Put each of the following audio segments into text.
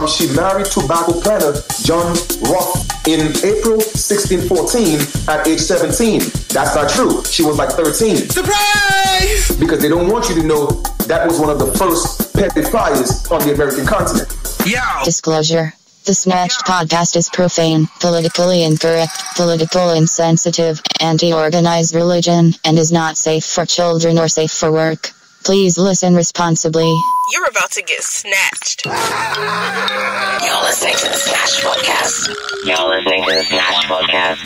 She married tobacco planter John Roth in April 1614 at age 17. That's not true. She was like 13. Surprise! Because they don't want you to know that was one of the first petty fires on the American continent. Disclosure. The Snatched Podcast is profane, politically incorrect, political insensitive, anti-organized religion, and is not safe for children or safe for work. Please listen responsibly. You're about to get snatched. You're listening to the Snatched Podcast.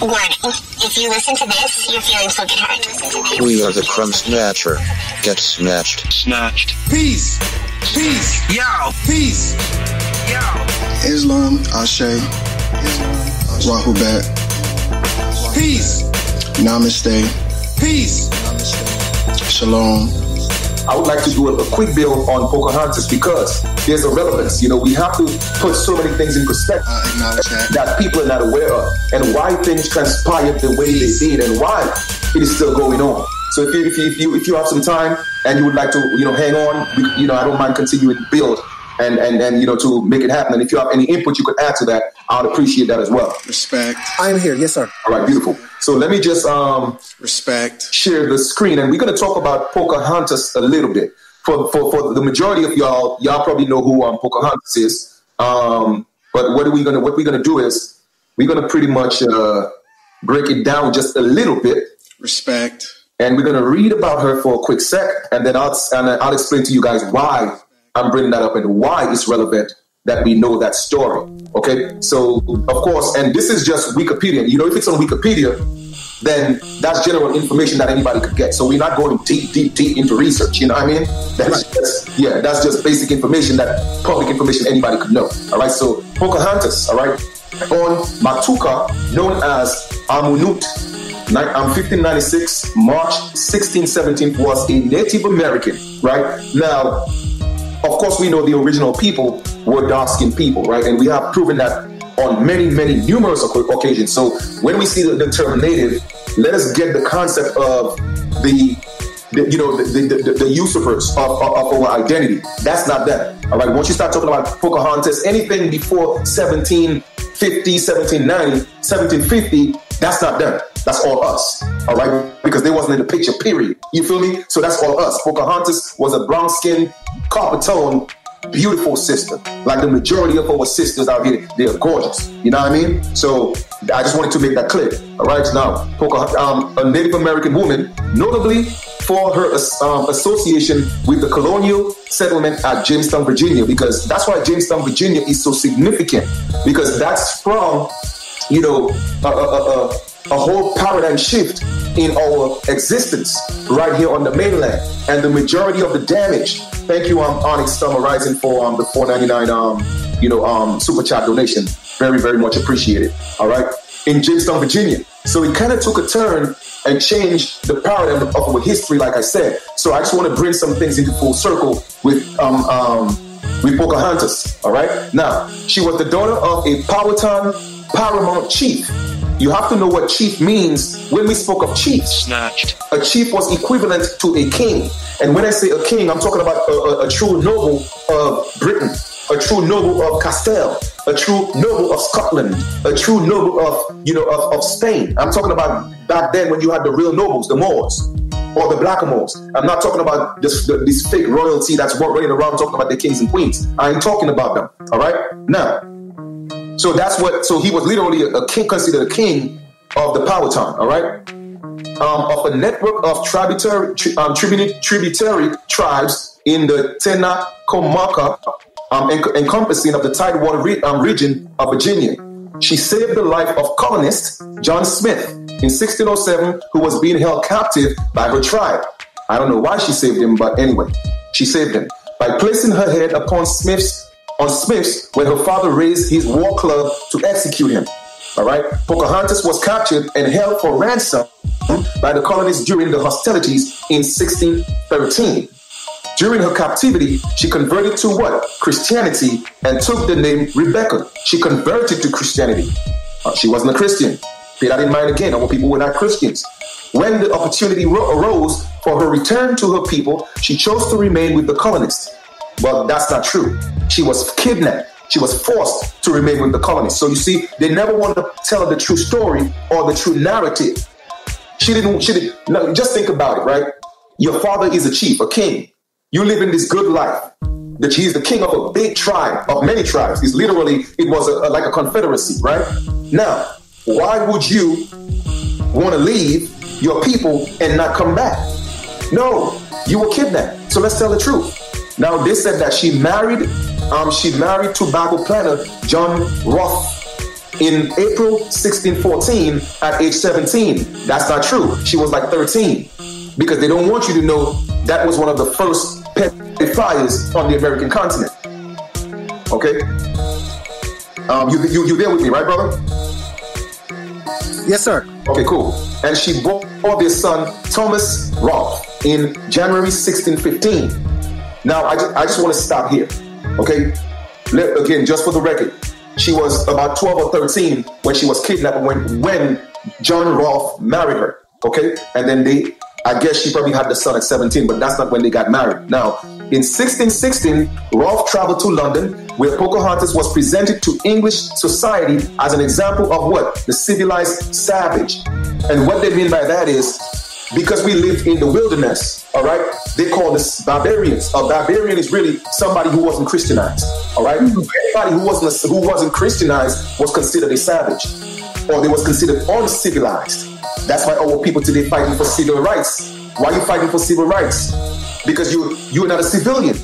Warning. If you listen to this, your feelings will get hurt. We are the Crumb Snatcher. Get snatched. Snatched. Peace. Peace. Yo. Peace. Yo. Islam, Ashe, Rahubat, Peace. Namaste, Peace. Shalom. I would like to do a quick build on Pocahontas because there's a relevance. You know, we have to put so many things in perspective that people are not aware of, and why things transpired the way they did, and why it is still going on. So if you have some time and you would like to, hang on, I don't mind continuing to build and to make it happen. And if you have any input you could add to that, I would appreciate that as well. Respect. I'm here. Yes, sir. All right, beautiful. So let me just respect. Share the screen, and we're going to talk about Pocahontas a little bit. For the majority of y'all probably know who Pocahontas is. But what we're gonna do is we're gonna pretty much break it down just a little bit. Respect. And we're gonna read about her for a quick sec, and then I'll explain to you guys why I'm bringing that up and why it's relevant that we know that story. Okay, so of course, and this is just Wikipedia. If it's on Wikipedia, then that's general information that anybody could get. So we're not going deep into research. You know what I mean? That's just basic information, that public information anybody could know. All right. So Pocahontas, all right, on Matuka, known as Amunut, 1596, March 1617, was a Native American. Right now, of course, we know the original people were dark-skinned people, right? And we have proven that on many, numerous occasions. So when we see the term native, let us get the concept of the usurpers of our identity. That's not them. All right. Once you start talking about Pocahontas, anything before 1750, 1790, 1750, that's not them. That's all us. All right. Because they wasn't in the picture, period. You feel me? So that's all us. Pocahontas was a brown-skinned, copper-toned, beautiful sister. Like the majority of our sisters out here, they're gorgeous. You know what I mean? So I just wanted to make that clear. All right. Now, Pocahontas, a Native American woman, notably for her association with the colonial settlement at Jamestown, Virginia, because that's why Jamestown, Virginia is so significant, because that's from, a whole paradigm shift in our existence right here on the mainland, and the majority of the damage. Thank you, Onyx Summer Rising, for the $4.99 super chat donation. Very, very much appreciated. All right, in Jamestown, Virginia. So it kind of took a turn and changed the paradigm of our history, like I said. So I just want to bring some things into full circle with Pocahontas. All right. Now, she was the daughter of a Powhatan paramount chief. You have to know what chief means when we spoke of chiefs. Snatched. A chief was equivalent to a king. And when I say a king, I'm talking about a true noble of Britain, a true noble of Castile, a true noble of Scotland, a true noble of Spain. I'm talking about back then when you had the real nobles, the Moors, or the Blackamoors. I'm not talking about this fake royalty that's running around talking about the kings and queens. I ain't talking about them. All right? Now, so he was literally a king, considered a king of the Powhatan, all right? Of a network of tributary tribes in the Tenacomaca, encompassing of the Tidewater region of Virginia. She saved the life of colonist John Smith in 1607, who was being held captive by her tribe. I don't know why she saved him, but anyway, she saved him by placing her head upon Smith's when her father raised his war club to execute him. All right. Pocahontas was captured and held for ransom by the colonists during the hostilities in 1613. During her captivity, she converted to Christianity, and took the name Rebecca. She converted to Christianity. She wasn't a Christian. Bear that in mind again. Our people were not Christians. When the opportunity arose for her return to her people, she chose to remain with the colonists. But that's not true. She was kidnapped She was forced to remain with the colonists. So you see, they never wanted to tell the true story or the true narrative. No, just think about it, right? Your father is a chief, a king. You live in this good life. That he's the king of a big tribe, of many tribes. It was like a confederacy, right? Now, why would you want to leave your people and not come back? No, you were kidnapped. So let's tell the truth. Now, they said that she married tobacco planter John Roth in April 1614 at age 17. That's not true. She was like 13, because they don't want you to know that was one of the first petty fires on the American continent. Okay? You there with me, right, brother? Yes, sir. Okay, cool. And she bore their son Thomas Roth in January 1615. Now, I just want to stop here. Okay? Again, just for the record, she was about 12 or 13 when she was kidnapped when John Roth married her. Okay? And then I guess she probably had the son at 17, but that's not when they got married. Now, in 1616, Roth traveled to London, where Pocahontas was presented to English society as an example of what? The civilized savage. And what they mean by that is, because we lived in the wilderness, all right, they call us barbarians. A barbarian is really somebody who wasn't Christianized, all right? Anybody who wasn't Christianized was considered a savage, or they was considered uncivilized. That's why our people today fighting for civil rights. Why are you fighting for civil rights? Because you're not a civilian.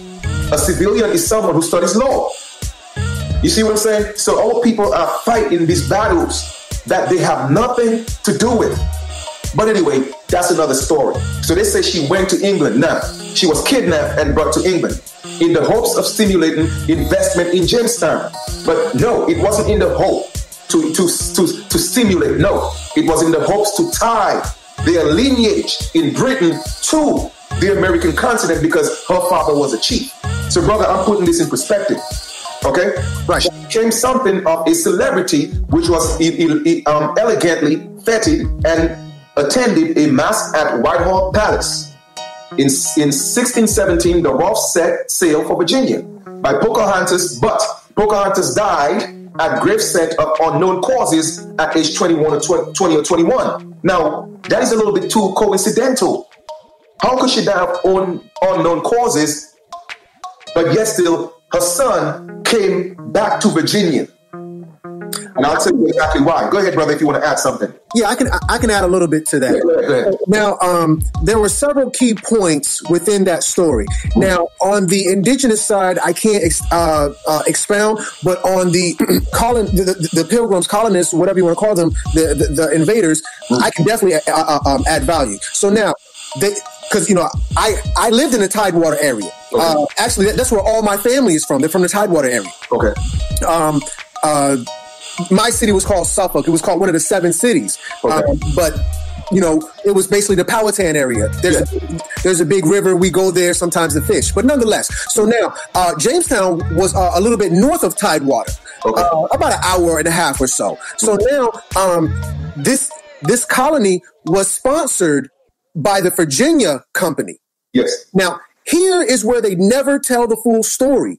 A civilian is someone who studies law. You see what I'm saying? So our people are fighting these battles that they have nothing to do with. But anyway, that's another story. So they say she went to England. Now, she was kidnapped and brought to England in the hopes of stimulating investment in Jamestown. But no, it wasn't in the hope to stimulate. No, it was in the hopes to tie their lineage in Britain to the American continent, because her father was a chief. So, brother, I'm putting this in perspective. Okay? Right. She became something of a celebrity, which was elegantly feted and attended a mass at Whitehall Palace. In 1617, the Roths set sail for Virginia by Pocahontas, but Pocahontas died at gravesite of unknown causes at age 21 or 20 or 21. Now, that is a little bit too coincidental. How could she die of unknown causes, but yet still her son came back to Virginia? And I'll tell you exactly why. Go ahead, brother, if you want to add something. Yeah, I can add a little bit to that. Yeah, go ahead. Now, there were several key points within that story. Now, on the indigenous side, I can't expound, but on the the pilgrims, colonists, whatever you want to call them, the invaders, I can definitely add value. So now, because I lived in the Tidewater area. Okay. Actually, that's where all my family is from. They're from the Tidewater area. Okay. My city was called Suffolk. It was called one of the 7 cities. Okay. But, it was basically the Powhatan area. There's a big river. We go there sometimes to fish. But nonetheless, so now Jamestown was a little bit north of Tidewater, okay. About an hour and a half or so. So now this colony was sponsored by the Virginia Company. Yes. Now, here is where they never tell the full story.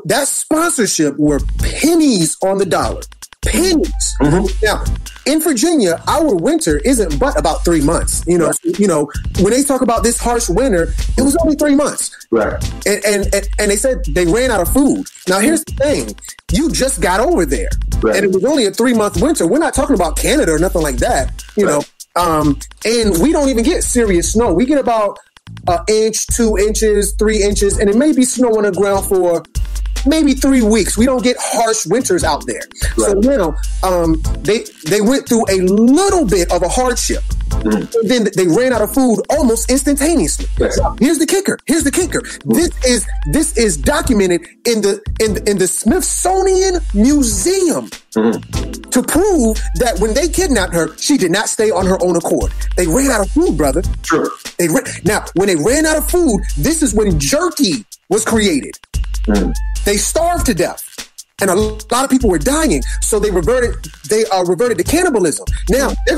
That sponsorship were pennies on the dollar. Pennies. Mm-hmm. Now, in Virginia, our winter isn't but about 3 months. When they talk about this harsh winter, it was only 3 months. Right. And they said they ran out of food. Now, here's the thing. You just got over there. Right. And it was only a 3-month winter. We're not talking about Canada or nothing like that. And we don't even get serious snow. We get about an inch, 2 inches, 3 inches, and it may be snow on the ground for maybe 3 weeks. We don't get harsh winters out there. Right. So now they went through a little bit of a hardship. And then they ran out of food almost instantaneously. Yes. Here's the kicker. This is documented in the Smithsonian Museum to prove that when they kidnapped her, she did not stay on her own accord. They ran out of food, brother. Sure. Now, when they ran out of food, this is when jerky was created. They starved to death. And a lot of people were dying, so they reverted to cannibalism. Now they're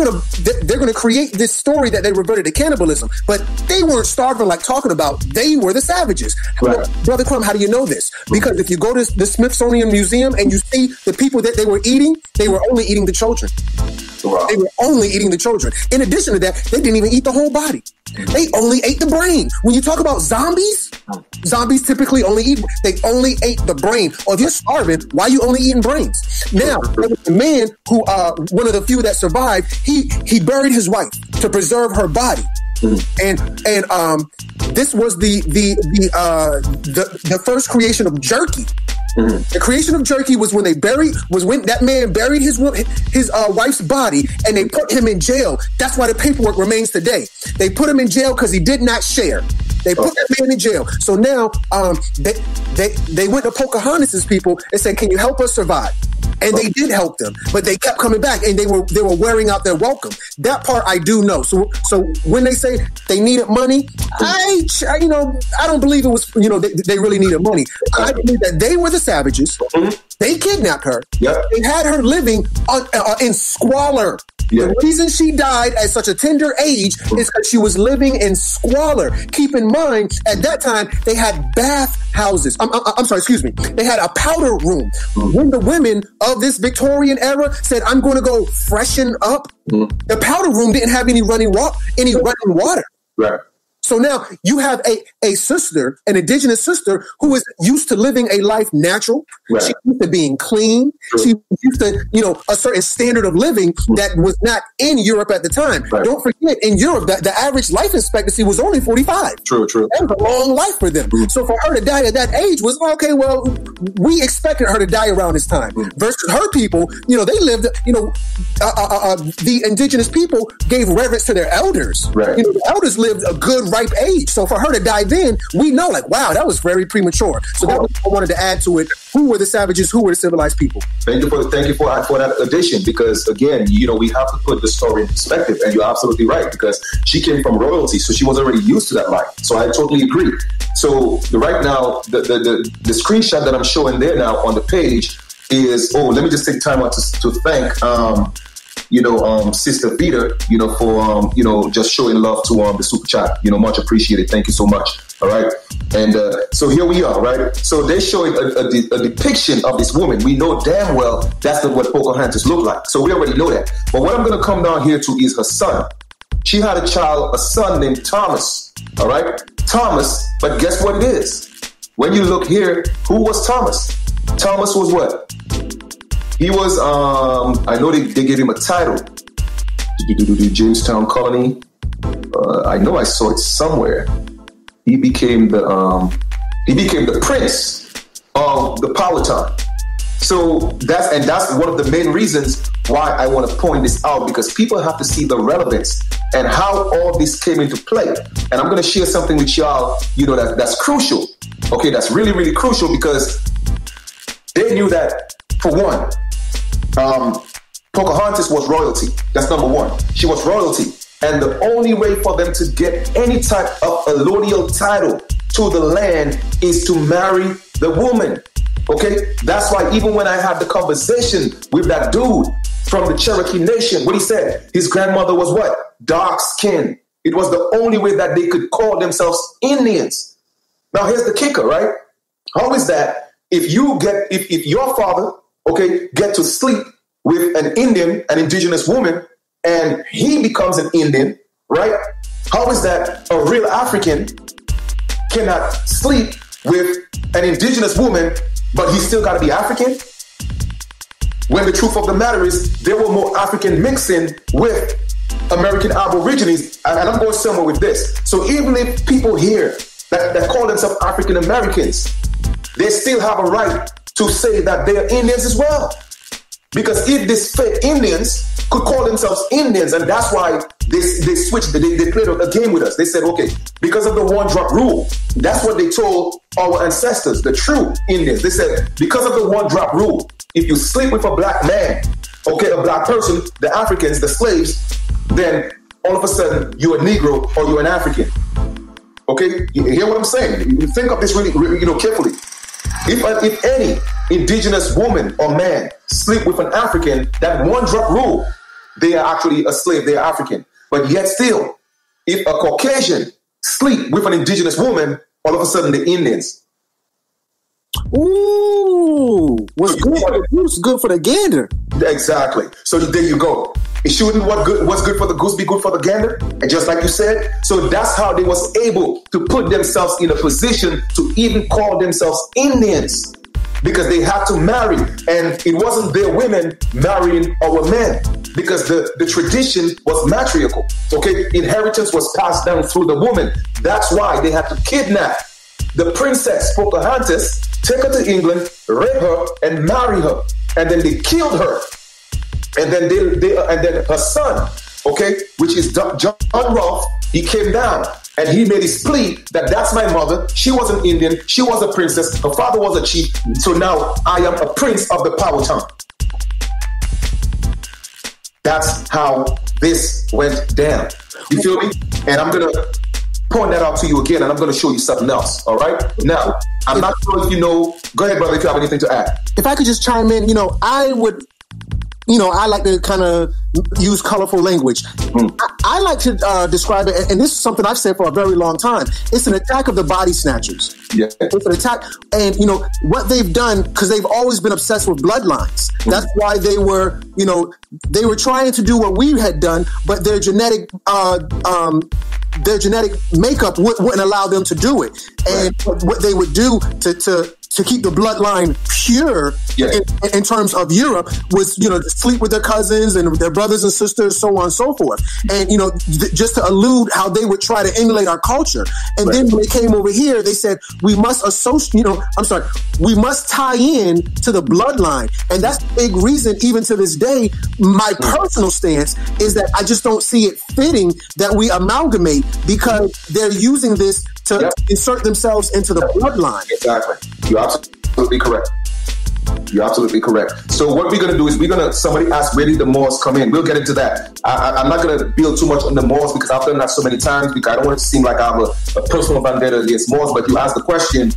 gonna create this story that they reverted to cannibalism, but they weren't starving like talking about. They were the savages. Right. Well, Brother Crumb, how do you know this? Because if you go to the Smithsonian Museum and you see the people that they were eating, they were only eating the children. Wow. They were only eating the children. In addition to that, they didn't even eat the whole body. They only ate the brain. When you talk about zombies typically only ate the brain. Or if you're starving, why are you only eating brains? Now, the man who, one of the few that survived, he buried his wife to preserve her body. And this was the first creation of jerky. The creation of jerky was when that man buried his wife's body and they put him in jail. That's why the paperwork remains today. They put him in jail because he did not share. They put that man in jail. So now they went to Pocahontas' people and said, "Can you help us survive?" And they did help them, but they kept coming back, and they were wearing out their welcome. That part I do know. So when they say they needed money, I don't believe it was they really needed money. I believe that they were the savages. They kidnapped her. Yep. They had her living in squalor. Yeah. The reason she died at such a tender age is because she was living in squalor. Keep in mind, at that time, they had bath houses. They had a powder room. When the women of this Victorian era said, "I'm going to go freshen up," the powder room didn't have any running water. Right. So now you have a sister, an indigenous sister, who is used to living a life natural. Right. She's used to being clean. True. She used to, a certain standard of living that was not in Europe at the time. Right. Don't forget, in Europe, the average life expectancy was only 45. True. That was a long life for them. So for her to die at that age was, okay, well, we expected her to die around this time. Versus her people, they lived, the indigenous people gave reverence to their elders. Right. The elders lived a good, ripe age. So for her to die then, we know, wow, that was very premature. So that was what I wanted to add to it. Who were the savages? Who were the civilized people? Thank you for that addition, because again, we have to put the story in perspective, and you're absolutely right, because she came from royalty, so she was already used to that life. So I totally agree. So right now, the screenshot that I'm showing there now on the page is, let me just take time out to thank Sister Vita, for just showing love to the super chat. Much appreciated. Thank you so much. All right, and so here we are, right? So they're showing a depiction of this woman. We know damn well that's not what Pocahontas looked like. So we already know that. But what I'm going to come down here to is her son. She had a son named Thomas. All right, Thomas. But guess what it is? When you look here, who was Thomas? Thomas was what? He was, I know they gave him a title, Jamestown Colony. I know I saw it somewhere. He became the prince of the Powhatan. So that's one of the main reasons why I want to point this out, because people have to see the relevance and how all this came into play. And I'm going to share something with y'all, that's crucial. Okay, that's really, really crucial, because they knew that, for one, Pocahontas was royalty. That's number one. She was royalty. And the only way for them to get any type of allodial title to the land is to marry the woman. Okay? That's why even when I had the conversation with that dude from the Cherokee Nation, what he said, his grandmother was what? Dark skin. It was the only way that they could call themselves Indians. Now here's the kicker, right? How is that if your father, get to sleep with an indigenous woman, and he becomes an Indian, right? How is that a real African cannot sleep with an indigenous woman, but he still got to be African? When the truth of the matter is, there were more African mixing with American Aborigines, and I'm going somewhere with this. So even if people here that call themselves African Americans, they still have a right to say that they're Indians as well. Because if these fake Indians could call themselves Indians, and that's why they switched, they played a game with us. They said, okay, because of the one-drop rule, that's what they told our ancestors, the true Indians. They said, because of the one-drop rule, if you sleep with a black man, a black person, the Africans, the slaves, then all of a sudden you're a Negro or you're an African. Okay, you hear what I'm saying? You think of this really, carefully. If any indigenous woman or man sleep with an African, that one drop rule, they are actually a slave, they are African. But yet still, if a Caucasian sleep with an indigenous woman, all of a sudden the Indians. Ooh, what's good for the goose, good for the gander. Exactly. So there you go. It shouldn't what's good for the goose be good for the gander? And just like you said, so that's how they was able to put themselves in a position to even call themselves Indians, because they had to marry, and it wasn't their women marrying our men, because the tradition was matriarchal. Okay, inheritance was passed down through the woman. That's why they had to kidnap the princess Pocahontas, take her to England, rape her, and marry her, and then they killed her. And then and then her son, okay, which is John Rolfe, he came down and he made his plea that that's my mother. She was an Indian. She was a princess. Her father was a chief. So now I am a prince of the Powhatan. That's how this went down. You feel me? And I'm going to point that out to you again, and I'm going to show you something else. All right? Now, I'm not sure if you know. Go ahead, brother, if you have anything to add. If I could just chime in, I like to kind of use colorful language. I like to describe it, and this is something I've said for a very long time. It's an attack of the body snatchers. Yeah. It's an attack. And, what they've done, because they've always been obsessed with bloodlines. That's why they were trying to do what we had done, but their genetic makeup wouldn't allow them to do it. And what they would do to keep the bloodline pure in terms of Europe was, sleep with their cousins and their brothers and sisters, so on and so forth. And, just to allude how they would try to emulate our culture. And then when they came over here, they said, we must we must tie in to the bloodline. And that's the big reason, even to this day, my personal stance is that I just don't see it fitting that we amalgamate, because they're using this to insert themselves into the bloodline. Exactly. You're absolutely correct. You're absolutely correct. So what we're going to do is somebody asked, where did the Moors come in? We'll get into that. I'm not going to build too much on the Moors, because I've done that so many times, because I don't want it to seem like I have a personal vendetta against Moors. But you asked the question,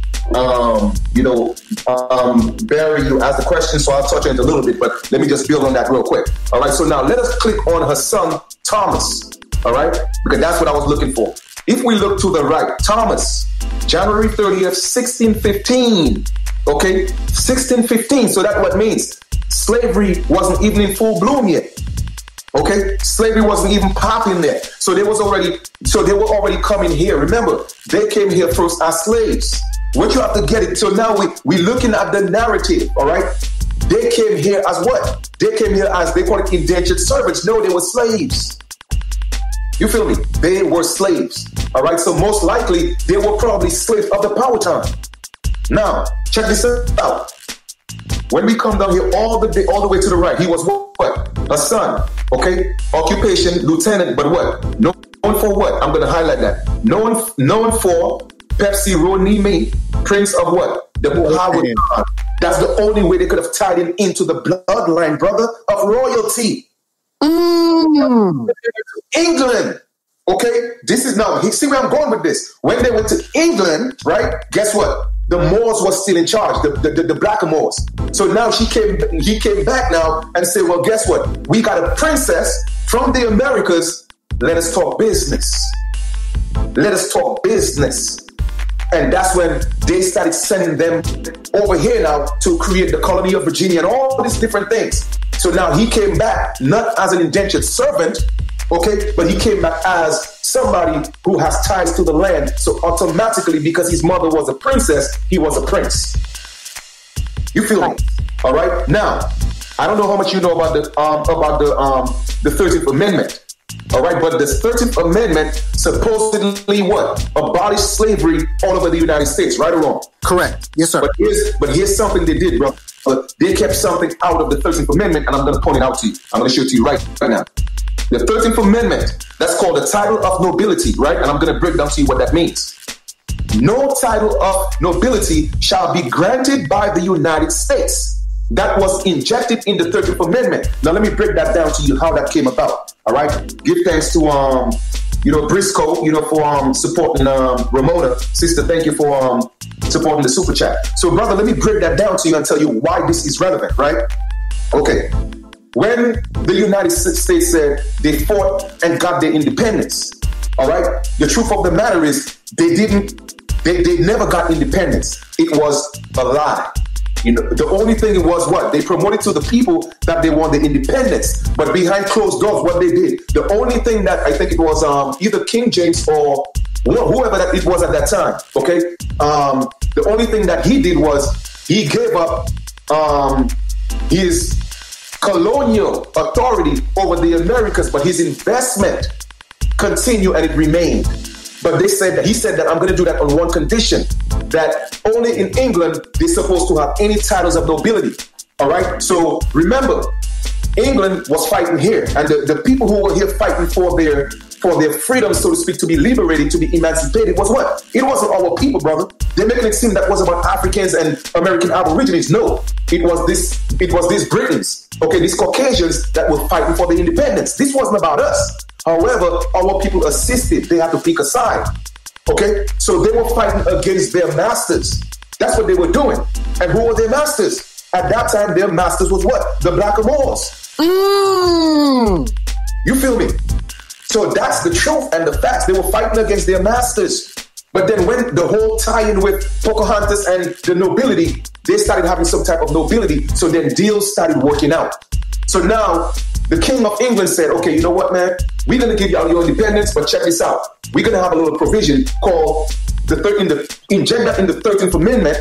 Barry, you asked the question, so I'll touch on it a little bit, but let me just build on that real quick. All right, so now let us click on her son, Thomas, all right, because that's what I was looking for. If we look to the right, Thomas, January 30th, 1615. Okay, 1615. So that's what it means. Slavery wasn't even in full bloom yet. Okay, slavery wasn't even popping there. So they were already coming here. Remember, they came here first as slaves. What you have to get it. So now we're looking at the narrative. All right, they came here as what? They came here as, they call it indentured servants. No, they were slaves. You feel me? They were slaves. All right. So most likely they were probably slaves of the Powhatan. Now, check this out. When we come down here all the way to the right, he was what? A son. Okay. Occupation, lieutenant, but what? Known for what? I'm going to highlight that. Known for Pepsi Ronime, prince of what? The Powhatan. That's the only way they could have tied him into the bloodline, brother, of royalty. England. Okay, this is now. See where I'm going with this. When they went to England, right? Guess what? The Moors was still in charge. The black Moors. So now he came back now and said, well, guess what? We got a princess from the Americas. Let us talk business. Let us talk business. And that's when they started sending them over here now to create the colony of Virginia and all these different things. So now he came back not as an indentured servant, okay, but he came back as somebody who has ties to the land. So automatically, because his mother was a princess, he was a prince. You feel me? All right. Now, I don't know how much you know about the 13th Amendment. All right, but this 13th Amendment supposedly what? Abolished slavery all over the United States, right or wrong? Correct. Yes, sir. But here's something they did, bro. They kept something out of the 13th Amendment, and I'm going to point it out to you. I'm going to show it to you right now. The 13th Amendment, that's called the title of nobility, right? And I'm going to break down to you what that means. No title of nobility shall be granted by the United States. That was injected in the 13th Amendment. Now, let me break that down to you, how that came about. All right? Give thanks to, Briscoe, for supporting Ramona. Sister, thank you for supporting the super chat. So, brother, let me break that down to you and tell you why this is relevant, right? Okay. When the United States said they fought and got their independence, all right, the truth of the matter is they never got independence. It was a lie. You know, the only thing it was what? They promoted to the people that they wanted independence. But behind closed doors, what they did, the only thing that I think it was either King James or whoever that it was at that time, okay? The only thing that he did was he gave up his colonial authority over the Americas, but his investment continued and it remained. But he said that I'm going to do that on one condition, that only in England they're supposed to have any titles of nobility. All right. So remember, England was fighting here, and the people who were here fighting for their freedom, so to speak, to be liberated, to be emancipated, was what? It wasn't our people, brother. They're making it seem that was about Africans and American Aborigines. No, it was these Britons, okay, these Caucasians that were fighting for the independence. This wasn't about us. However, our people assisted. They had to pick a side. Okay? So they were fighting against their masters. That's what they were doing. And who were their masters? At that time, their masters was what? The Blackamoors. You feel me? So that's the truth and the facts. They were fighting against their masters. But then when the whole tie-in with Pocahontas and the nobility, they started having some type of nobility. So then deals started working out. So now the King of England said, okay, you know what, man? We're going to give y'all your independence, but check this out. We're going to have a little provision called in the 13th Amendment,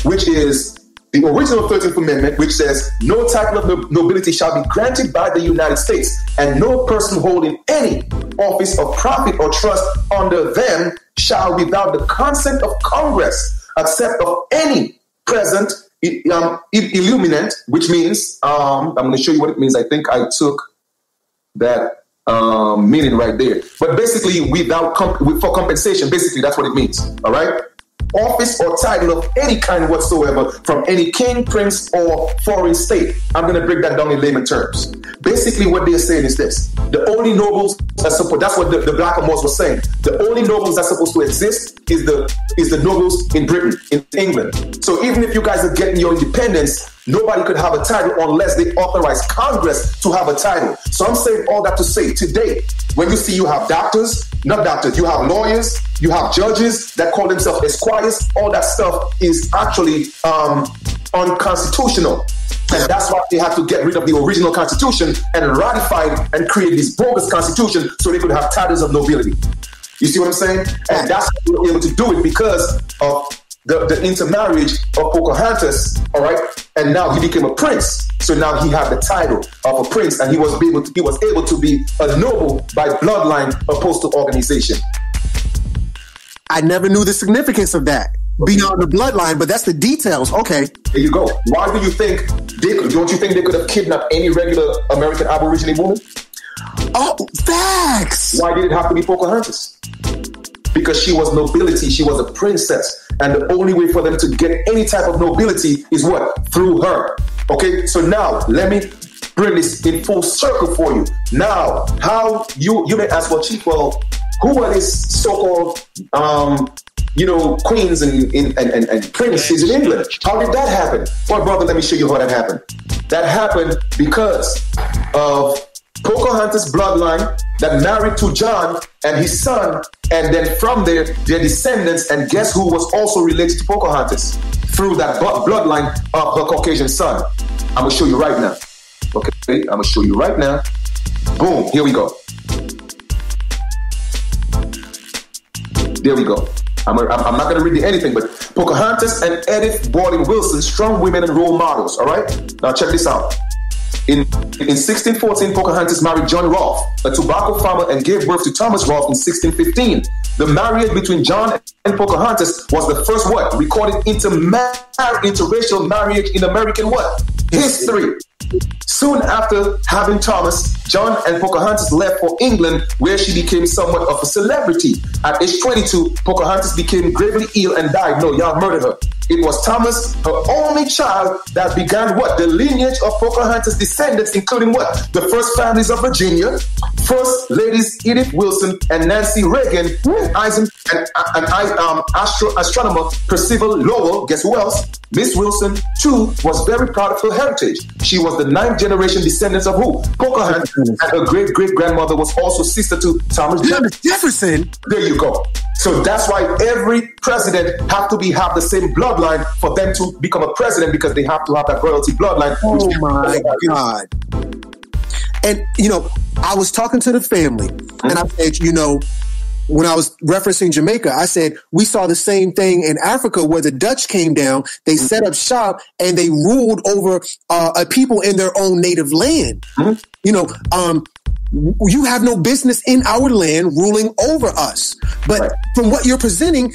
which is the original 13th Amendment, which says no title of nobility shall be granted by the United States, and no person holding any office of profit or trust under them shall, without the consent of Congress, accept of any present illuminant, which means, I'm going to show you what it means. I think I took that meaning right there. But basically, for compensation, basically that's what it means. All right? Office or title of any kind whatsoever from any king, prince, or foreign state. I'm going to break that down in layman terms. Basically, what they're saying is this. The only nobles are supposed, that's what the Blackamoors were saying. The only nobles that's supposed to exist is the nobles in Britain, in England. So even if you guys are getting your independence, nobody could have a title unless they authorize Congress to have a title. So I'm saying all that to say today, when you see you have you have lawyers, you have judges that call themselves esquires, all that stuff is actually unconstitutional. And that's why they had to get rid of the original constitution and ratify it and create this bogus constitution so they could have titles of nobility. You see what I'm saying? And that's how they were able to do it because of the intermarriage of Pocahontas, all right? And now he became a prince. So now he had the title of a prince, and he was able to be a noble by bloodline opposed to organization. I never knew the significance of that beyond the bloodline, but that's the details. Okay. There you go. Why do you think don't you think they could have kidnapped any regular American Aborigine woman? Oh, facts. Why did it have to be Pocahontas? Because she was nobility, she was a princess. And the only way for them to get any type of nobility is what? Through her. Okay, so now let me bring this in full circle for you. Now, how you may ask, well, Chief, who are these so-called queens and princes in England? How did that happen? Well, brother, let me show you how that happened. That happened because of Pocahontas' bloodline that married to John and his son, and then from there, their descendants, and guess who was also related to Pocahontas through that bloodline of her Caucasian son. I'm going to show you right now. Okay, I'm going to show you right now. Boom, here we go. There we go. I'm not going to read anything, but Pocahontas and Edith Borden Wilson, strong women and role models, all right? Now check this out. In 1614, Pocahontas married John Rolfe, a tobacco farmer, and gave birth to Thomas Rolfe in 1615. The marriage between John and Pocahontas was the first recorded interracial marriage in American history. Soon after having Thomas, John and Pocahontas left for England, where she became somewhat of a celebrity. At age 22, Pocahontas became gravely ill and died. No, y'all murdered her. It was Thomas, her only child, that began what? The lineage of Pocahontas descendants, including what? The first families of Virginia, First Ladies Edith Wilson and Nancy Reagan, astronomer Percival Lowell. Guess who else? Miss Wilson, too, was very proud of her heritage. She was the 9th generation descendant of who? Pocahontas. And her great-great-grandmother was also sister to Thomas Jefferson. There you go. So that's why every president have the same bloodline for them to become a president, because they have to have that royalty bloodline. Oh my God. And, I was talking to the family and I said, when I was referencing Jamaica, I said, we saw the same thing in Africa where the Dutch came down, they set up shop and they ruled over a people in their own native land. You have no business in our land ruling over us. But from what you're presenting,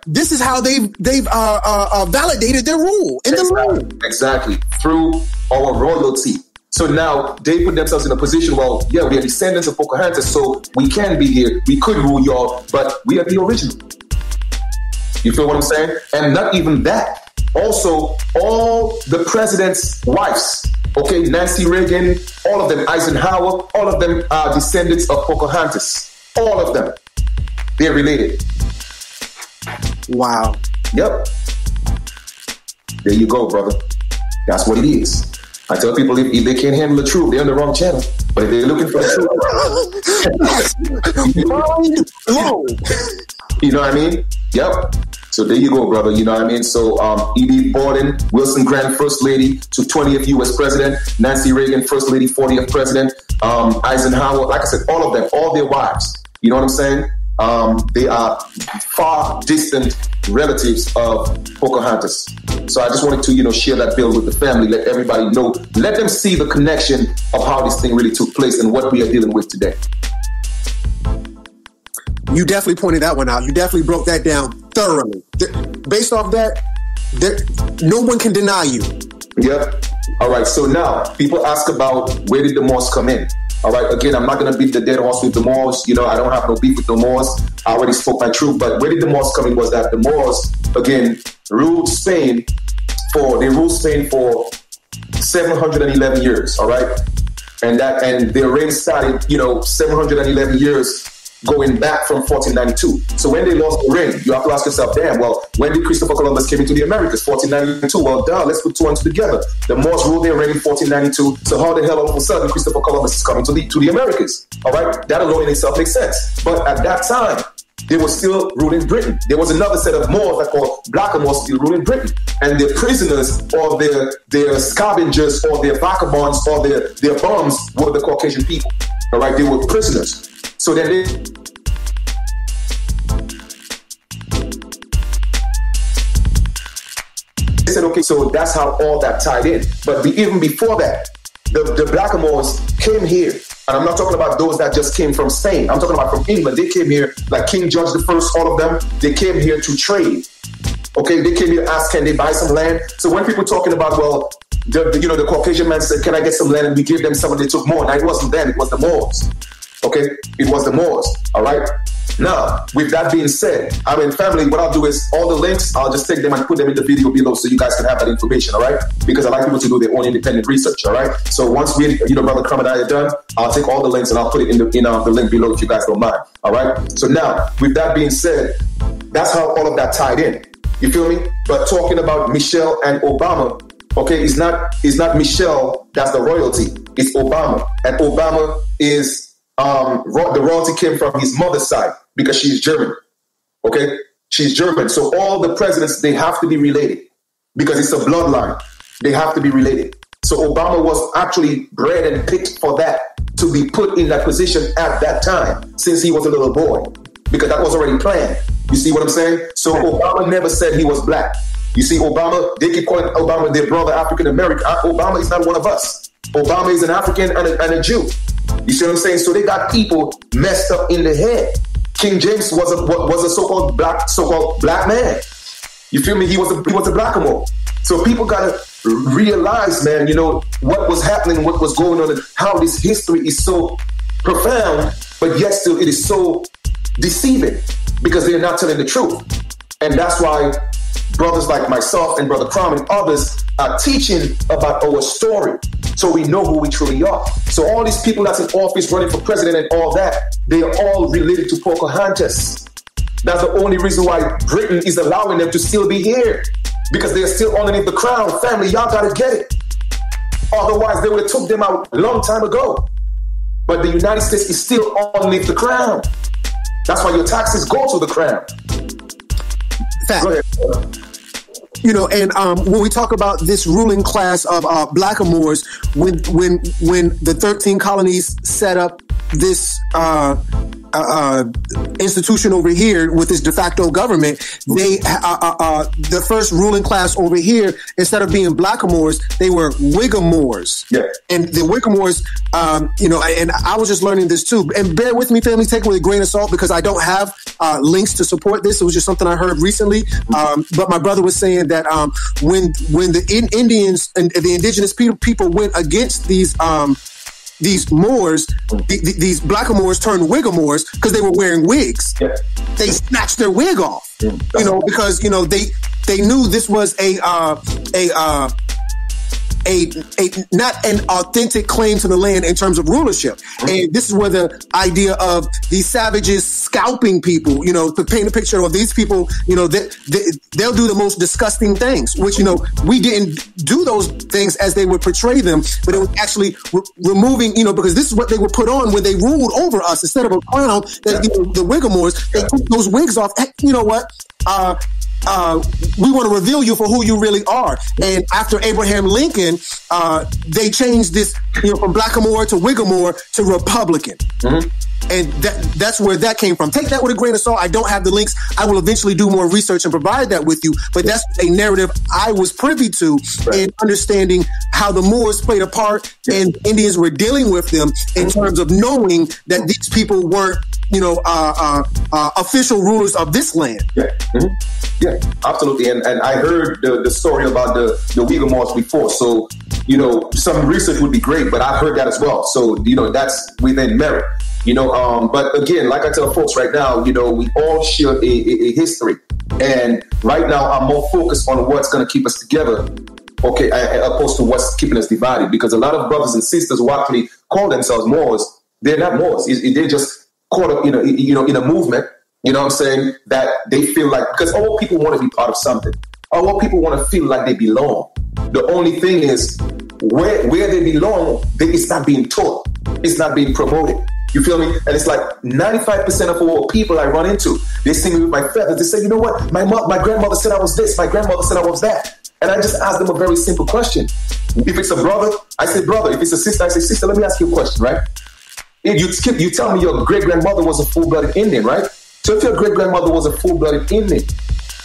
this is how they've validated their rule in the land. Exactly. Through our royalty. So now they put themselves in a position, well, yeah, we are descendants of Pocahontas, so we can be here. We could rule y'all, but we are the original. You feel what I'm saying? And not even that. Also, all the president's wives, okay, Nancy Reagan, all of them, Eisenhower, all of them are descendants of Pocahontas. All of them. They're related. Wow. Yep. There you go, brother. That's what it is. I tell people if they can't handle the truth, they're on the wrong channel. But if they're looking for the truth, you know what I mean? Yep. So there you go, brother. You know what I mean? So Edith Borden, Wilson Grant, First Lady to 20th U.S. President, Nancy Reagan, First Lady, 40th President, Eisenhower, like I said, all of them, all their wives. You know what I'm saying? They are far distant relatives of Pocahontas. So I just wanted to, share that bill with the family, let everybody know, let them see the connection of how this thing really took place and what we are dealing with today. You definitely pointed that one out. You definitely broke that down thoroughly. Based off that, no one can deny you. Yep. All right. So now people ask about where did the Moors come in? All right. Again, I'm not going to beat the dead horse with the Moors. I don't have no beef with the Moors. I already spoke my truth. But where did the Moors come in was that the Moors, again, ruled Spain for 711 years. All right. And their reign started, 711 years going back from 1492. So when they lost the reign, you have to ask yourself, damn, well, when did Christopher Columbus came into the Americas? 1492. Well, let's put two and two together. The Moors ruled their reign in 1492. So how the hell all of a sudden Christopher Columbus is coming to the Americas? All right, that alone in itself makes sense. But at that time, they were still ruling Britain. There was another set of Moors that called Blackamoors still ruling Britain. And their prisoners or their scavengers or their vagabonds or their bums were the Caucasian people. All right, they were prisoners. So then they said, okay, so that's how all that tied in. But even before that, the Blackamoors came here. And I'm not talking about those that just came from Spain. I'm talking about from England. They came here, like King George I, all of them, they came here to trade. Okay, they came here to ask, can they buy some land? So when people talking about, well, the Caucasian man said, can I get some land? And we gave them some and they took more. Now, it wasn't them, it was the Moors. Okay, it was the Moors, all right? Now, with that being said, family, what I'll do is all the links, I'll just take them and put them in the video below so you guys can have that information, all right? Because I like people to do their own independent research, all right? So once Brother Crumb and I are done, I'll take all the links and I'll put it in the link below if you guys don't mind, all right? So now, with that being said, that's how all of that tied in. You feel me? But talking about Michelle and Obama, okay, it's not Michelle that's the royalty. It's Obama. And Obama is... the royalty came from his mother's side because she's German. Okay? She's German. So all the presidents, they have to be related because it's a bloodline. They have to be related. So Obama was actually bred and picked for that, to be put in that position at that time since he was a little boy, because that was already planned. You see what I'm saying? So Obama never said he was black. You see, Obama, they keep calling Obama their brother African American. Obama is not one of us. Obama is an African and a Jew. You see what I'm saying? So they got people messed up in the head. King James was a so-called black man. You feel me? He was a blackamoor. So people gotta realize, man, what was happening, what was going on, and how this history is so profound, but yet still it is so deceiving because they're not telling the truth. And that's why brothers like myself and Brother Crumb and others are teaching about our story, so we know who we truly are. So all these people that's in office running for president and all that, they are all related to Pocahontas. That's the only reason why Britain is allowing them to still be here, because they are still underneath the crown. Family, y'all gotta get it. Otherwise, they would have took them out a long time ago. But the United States is still underneath the crown. That's why your taxes go to the crown. Fact. Go ahead. You know, and when we talk about this ruling class of blackamoors, when the 13 colonies set up this institution over here with this de facto government, they the first ruling class over here, instead of being blackamoors, they were Whigamores. Yeah. And the Whigamores, you know, and I was just learning this too. And bear with me, family, take it with a grain of salt, because I don't have links to support this. It was just something I heard recently. But my brother was saying that when the Indians and the indigenous people went against these Moors, these blackamoors turned Whigamores because they were wearing wigs. Yeah. They snatched their wig off, you know, because, you know, they knew this was a not an authentic claim to the land in terms of rulership. And this is where the idea of these savages scalping people, you know, to paint a picture of these people, you know, they'll do the most disgusting things, which, you know, we didn't do those things as they would portray them, but it was actually removing, you know, because this is what they were put on when they ruled over us. Instead of a crown, that, you know, the Whigamores, they took those wigs off. You know what? We want to reveal you for who you really are. And after Abraham Lincoln, they changed this, you know, from blackamoor to Whigamore to Republican. Mm-hmm. And that's where that came from. Take that with a grain of salt. I don't have the links. I will eventually do more research and provide that with you. But that's a narrative I was privy to in understanding how the Moors played a part and Indians were dealing with them in terms of knowing that these people weren't, you know, official rulers of this land. Yeah, mm-hmm. Yeah, absolutely. And I heard the story about the Whigamores before. So, you know, some research would be great, but I've heard that as well. So, you know, that's within merit. You know, but again, like I tell folks right now, you know, we all share a history. And right now, I'm more focused on what's going to keep us together, okay, opposed to what's keeping us divided. Because a lot of brothers and sisters who actually call themselves Moors, they're not Moors. They're just caught up, in a movement, you know what I'm saying, that they feel like, because all people want to be part of something. All people want to feel like they belong. The only thing is, where they belong, it's not being taught. It's not being promoted. You feel me? And it's like 95% of all people I run into, they see me with my feathers. They say, you know what? My grandmother said I was this. My grandmother said I was that. And I just ask them a very simple question. If it's a brother, I say brother. If it's a sister, I say sister. Let me ask you a question, right? If you tell me your great-grandmother was a full-blooded Indian, right? So if your great-grandmother was a full-blooded Indian,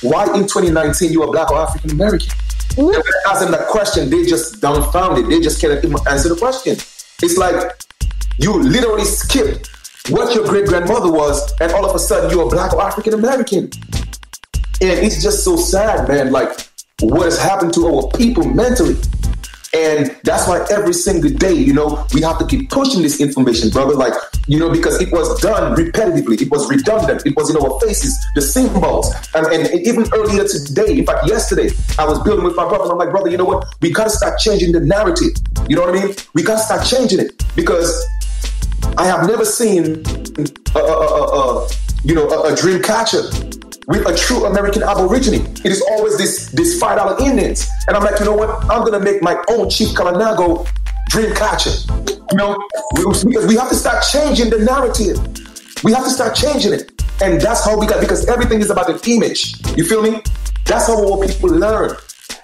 why in 2019 you are Black or African-American? Mm-hmm. And when I ask them that question, they just dumbfounded. They just can't even answer the question. It's like, you literally skipped what your great-grandmother was, and all of a sudden you're Black or African-American. And it's just so sad, man, like what has happened to our people mentally. And that's why every single day, you know, we have to keep pushing this information, brother, like, you know, because it was done repetitively. It was redundant. It was in our faces, the symbols. And even earlier today, in fact, yesterday, I was building with my brother, and I'm like, brother, you know what? We got to start changing the narrative. You know what I mean? We got to start changing it, because I have never seen a dream catcher with a true American Aborigine. It is always this $5 Indians. And I'm like, you know what? I'm going to make my own Chief Kalanago dream catcher. You know, because we have to start changing the narrative. We have to start changing it. And that's how because everything is about an image. You feel me? That's how all people learn.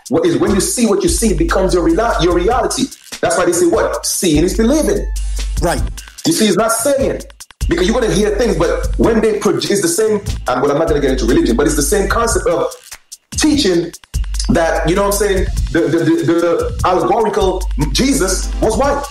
What is when you see what you see, it becomes your reality. That's why they say what? Seeing is believing. Right. You see, it's not saying. Because you're going to hear things, but when they produce, it's the same, I'm not going to get into religion, but it's the same concept of teaching that, you know what I'm saying, the allegorical Jesus was white.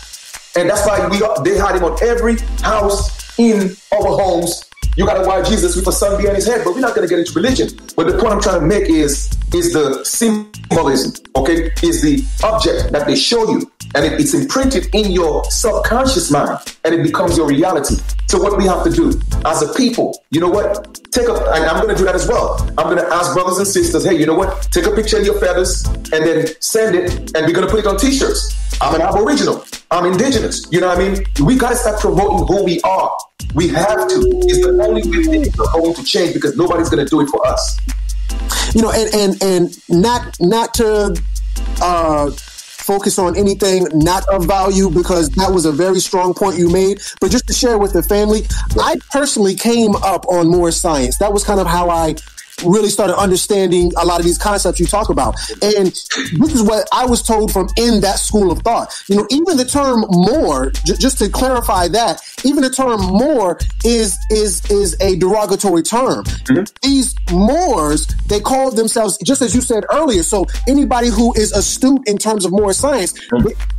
And that's why they had him on every house in our homes. You got a white Jesus with a sun behind his head, but we're not going to get into religion. But the point I'm trying to make is is the symbolism, okay, is the object that they show you. And it's imprinted in your subconscious mind, and it becomes your reality. So what we have to do as a people, you know what? And I'm going to do that as well. I'm going to ask brothers and sisters, hey, you know what? Take a picture of your feathers and then send it, and we're going to put it on t-shirts. I'm an Aboriginal. I'm indigenous. You know what I mean? We got to start promoting who we are. We have to. It's the only way things are going to change, because nobody's going to do it for us. You know, and not to focus on anything not of value, because that was a very strong point you made, but just to share with the family, I personally came up on more science. That was kind of how I really started understanding a lot of these concepts you talk about. And this is what I was told from in that school of thought. You know, even the term more, just to clarify that, even the term more is a derogatory term. Mm-hmm. These Moors, they call themselves, just as you said earlier, so anybody who is astute in terms of Moor science,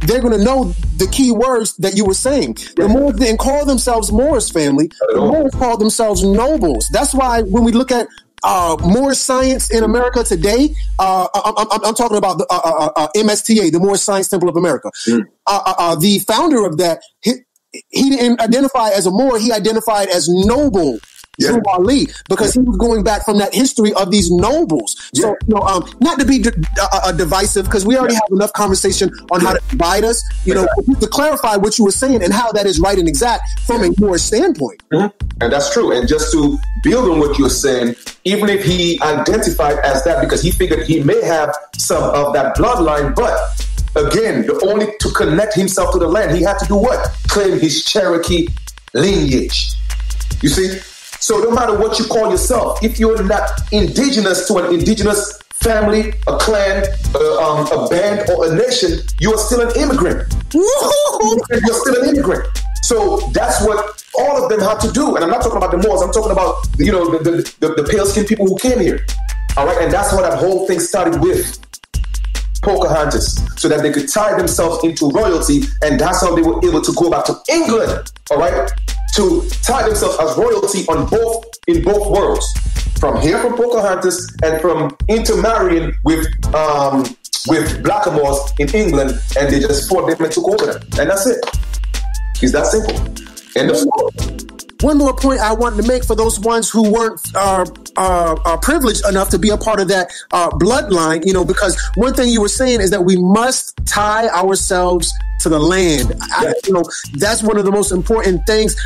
they're going to know the key words that you were saying. The Moors didn't call themselves Moors, family. The Moors called themselves nobles. That's why when we look at Moor science in America today, I'm talking about the MSTA, the Moor Science Temple of America. The founder of that, he didn't identify as a Moor, he identified as noble. Through Ali, because he was going back from that history of these nobles. So, you know, not to be divisive, because we already have enough conversation on how to divide us. You know, to clarify what you were saying and how that is right and exact from a Moor standpoint. And that's true. And just to build on what you're saying, even if he identified as that, because he figured he may have some of that bloodline, but again, the only to connect himself to the land, he had to do what? Claim his Cherokee lineage. You see? So no matter what you call yourself, if you're not indigenous to an indigenous family, a clan, a band, or a nation, you are still an immigrant. You're still an immigrant. So that's what all of them had to do. And I'm not talking about the Moors. I'm talking about, you know, the pale-skinned people who came here. All right, and that's how that whole thing started with Pocahontas, so that they could tie themselves into royalty, and that's how they were able to go back to England. All right. To tie themselves as royalty in both worlds, from here from Pocahontas and from intermarrying with blackamoors in England, and they just fought them and took over them, and that's it. It's that simple. End of story. One more point I wanted to make for those ones who weren't privileged enough to be a part of that bloodline, you know, because one thing you were saying is that we must tie ourselves to the land. You know, that's one of the most important things.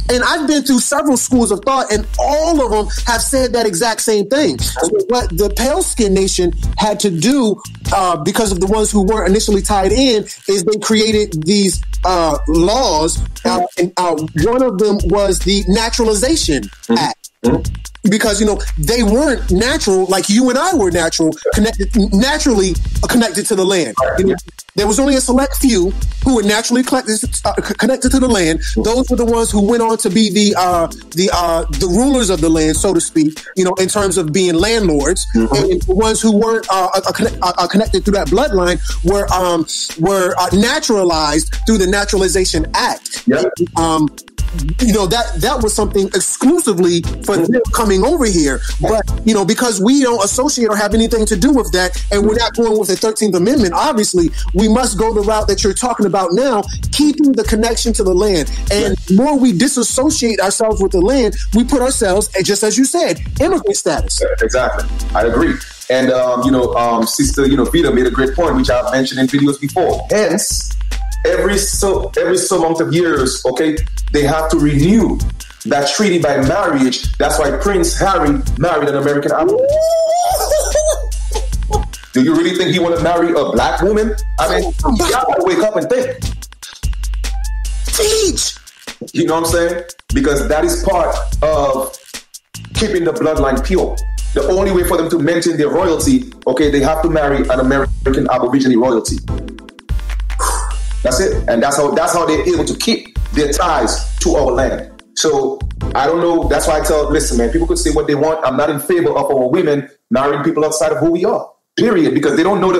And I've been through several schools of thought, and all of them have said that exact same thing. So what the pale skin nation had to do, because of the ones who weren't initially tied in, is they created these laws. And one of them was the Naturalization Act. Because, you know, they weren't natural like you and I were naturally connected to the land. You know, there was only a select few who were naturally connected to the land. Those were the ones who went on to be the rulers of the land, so to speak, you know, in terms of being landlords. And the ones who weren't connected through that bloodline were naturalized through the Naturalization Act. You know, that was something exclusively for them coming over here. But, you know, because we don't associate or have anything to do with that, and we're not going with the 13th Amendment, obviously, we must go the route that you're talking about now, keeping the connection to the land. And the more we disassociate ourselves with the land, we put ourselves, just as you said, immigrant status. Exactly. I agree. And, you know, Sister, you know, Vita made a great point, which I've mentioned in videos before. Hence, every so amount of years, okay, they have to renew that treaty by marriage. That's why Prince Harry married an American Aboriginal. Do you really think he want to marry a black woman? I mean, you gotta wake up and think. Teach! You know what I'm saying? Because that is part of keeping the bloodline pure. The only way for them to maintain their royalty, okay, they have to marry an American Aboriginal royalty. That's it. And that's how they're able to keep their ties to our land. So I don't know. That's why I tell, listen, man, people could say what they want. I'm not in favor of our women marrying people outside of who we are. Period. Because they don't know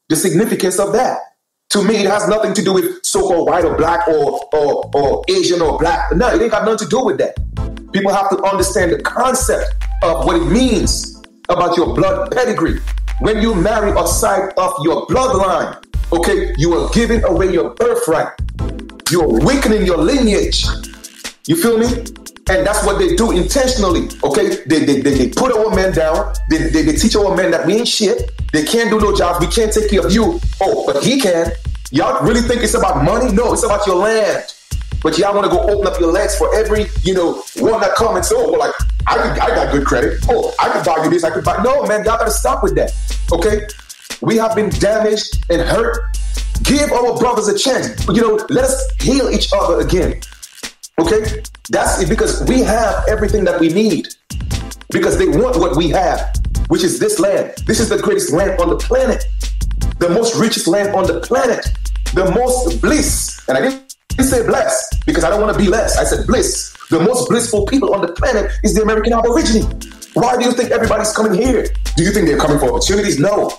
the significance of that. To me, it has nothing to do with so-called white or black or Asian or black. No, it ain't got nothing to do with that. People have to understand the concept of what it means about your blood pedigree. When you marry outside of your bloodline, okay, you are giving away your birthright. You're weakening your lineage. You feel me? And that's what they do intentionally, okay? They put our men down. They teach our men that we ain't shit. They can't do no jobs. We can't take care of you. Oh, but he can. Y'all really think it's about money? No, it's about your land. But y'all want to go open up your legs for every, one that comes and says, oh, well, like, I got good credit. Oh, I could buy you this. I could buy. No, man, y'all got to stop with that, okay? We have been damaged and hurt. Give our brothers a chance. Let us heal each other again. Okay? That's it, because we have everything that we need. Because they want what we have, which is this land. This is the greatest land on the planet. The most richest land on the planet. The most bliss. And I didn't say blessed because I don't want to be less. I said bliss. The most blissful people on the planet is the American Aborigine. Why do you think everybody's coming here? Do you think they're coming for opportunities? No.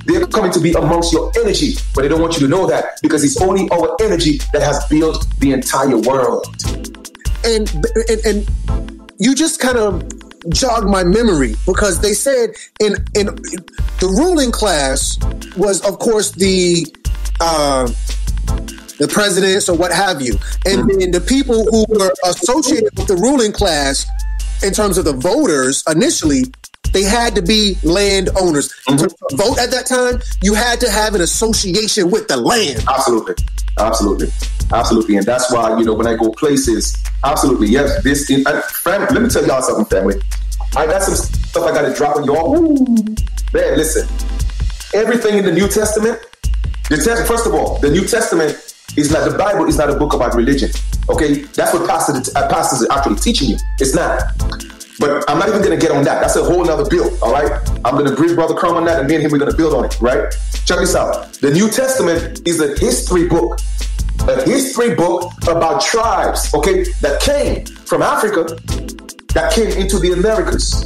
They're coming to be amongst your energy, but they don't want you to know that because it's only our energy that has built the entire world. And you just kind of jogged my memory because they said in the ruling class was, of course, the presidents or what have you, and then the people who were associated with the ruling class in terms of the voters initially. They had to be landowners. To vote at that time, you had to have an association with the land. Absolutely. And that's why, when I go places, absolutely, yes. Let me tell y'all something, family. I got some stuff I got to drop on y'all. Man, listen. Everything in the New Testament, first of all, the New Testament is like the Bible is not a book about religion. Okay? That's what pastors are actually teaching you. It's not. But I'm not even going to get on that. That's a whole nother build, all right? I'm going to bring Brother Crumb on that, and me and him, we're going to build on it, right? Check this out. The New Testament is a history book about tribes, okay, that came from Africa, that came into the Americas,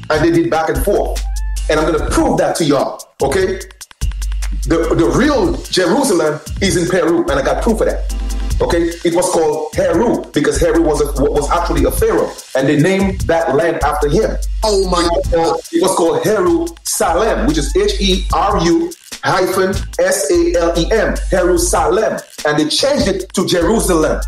and they did back and forth. And I'm going to prove that to y'all, okay? The real Jerusalem is in Peru, and I got proof of that. Okay, it was called Heru because Heru was actually a pharaoh, and they named that land after him. Oh my God! It was called Heru Salem, which is HERU-SALEM, Heru Salem, and they changed it to Jerusalem.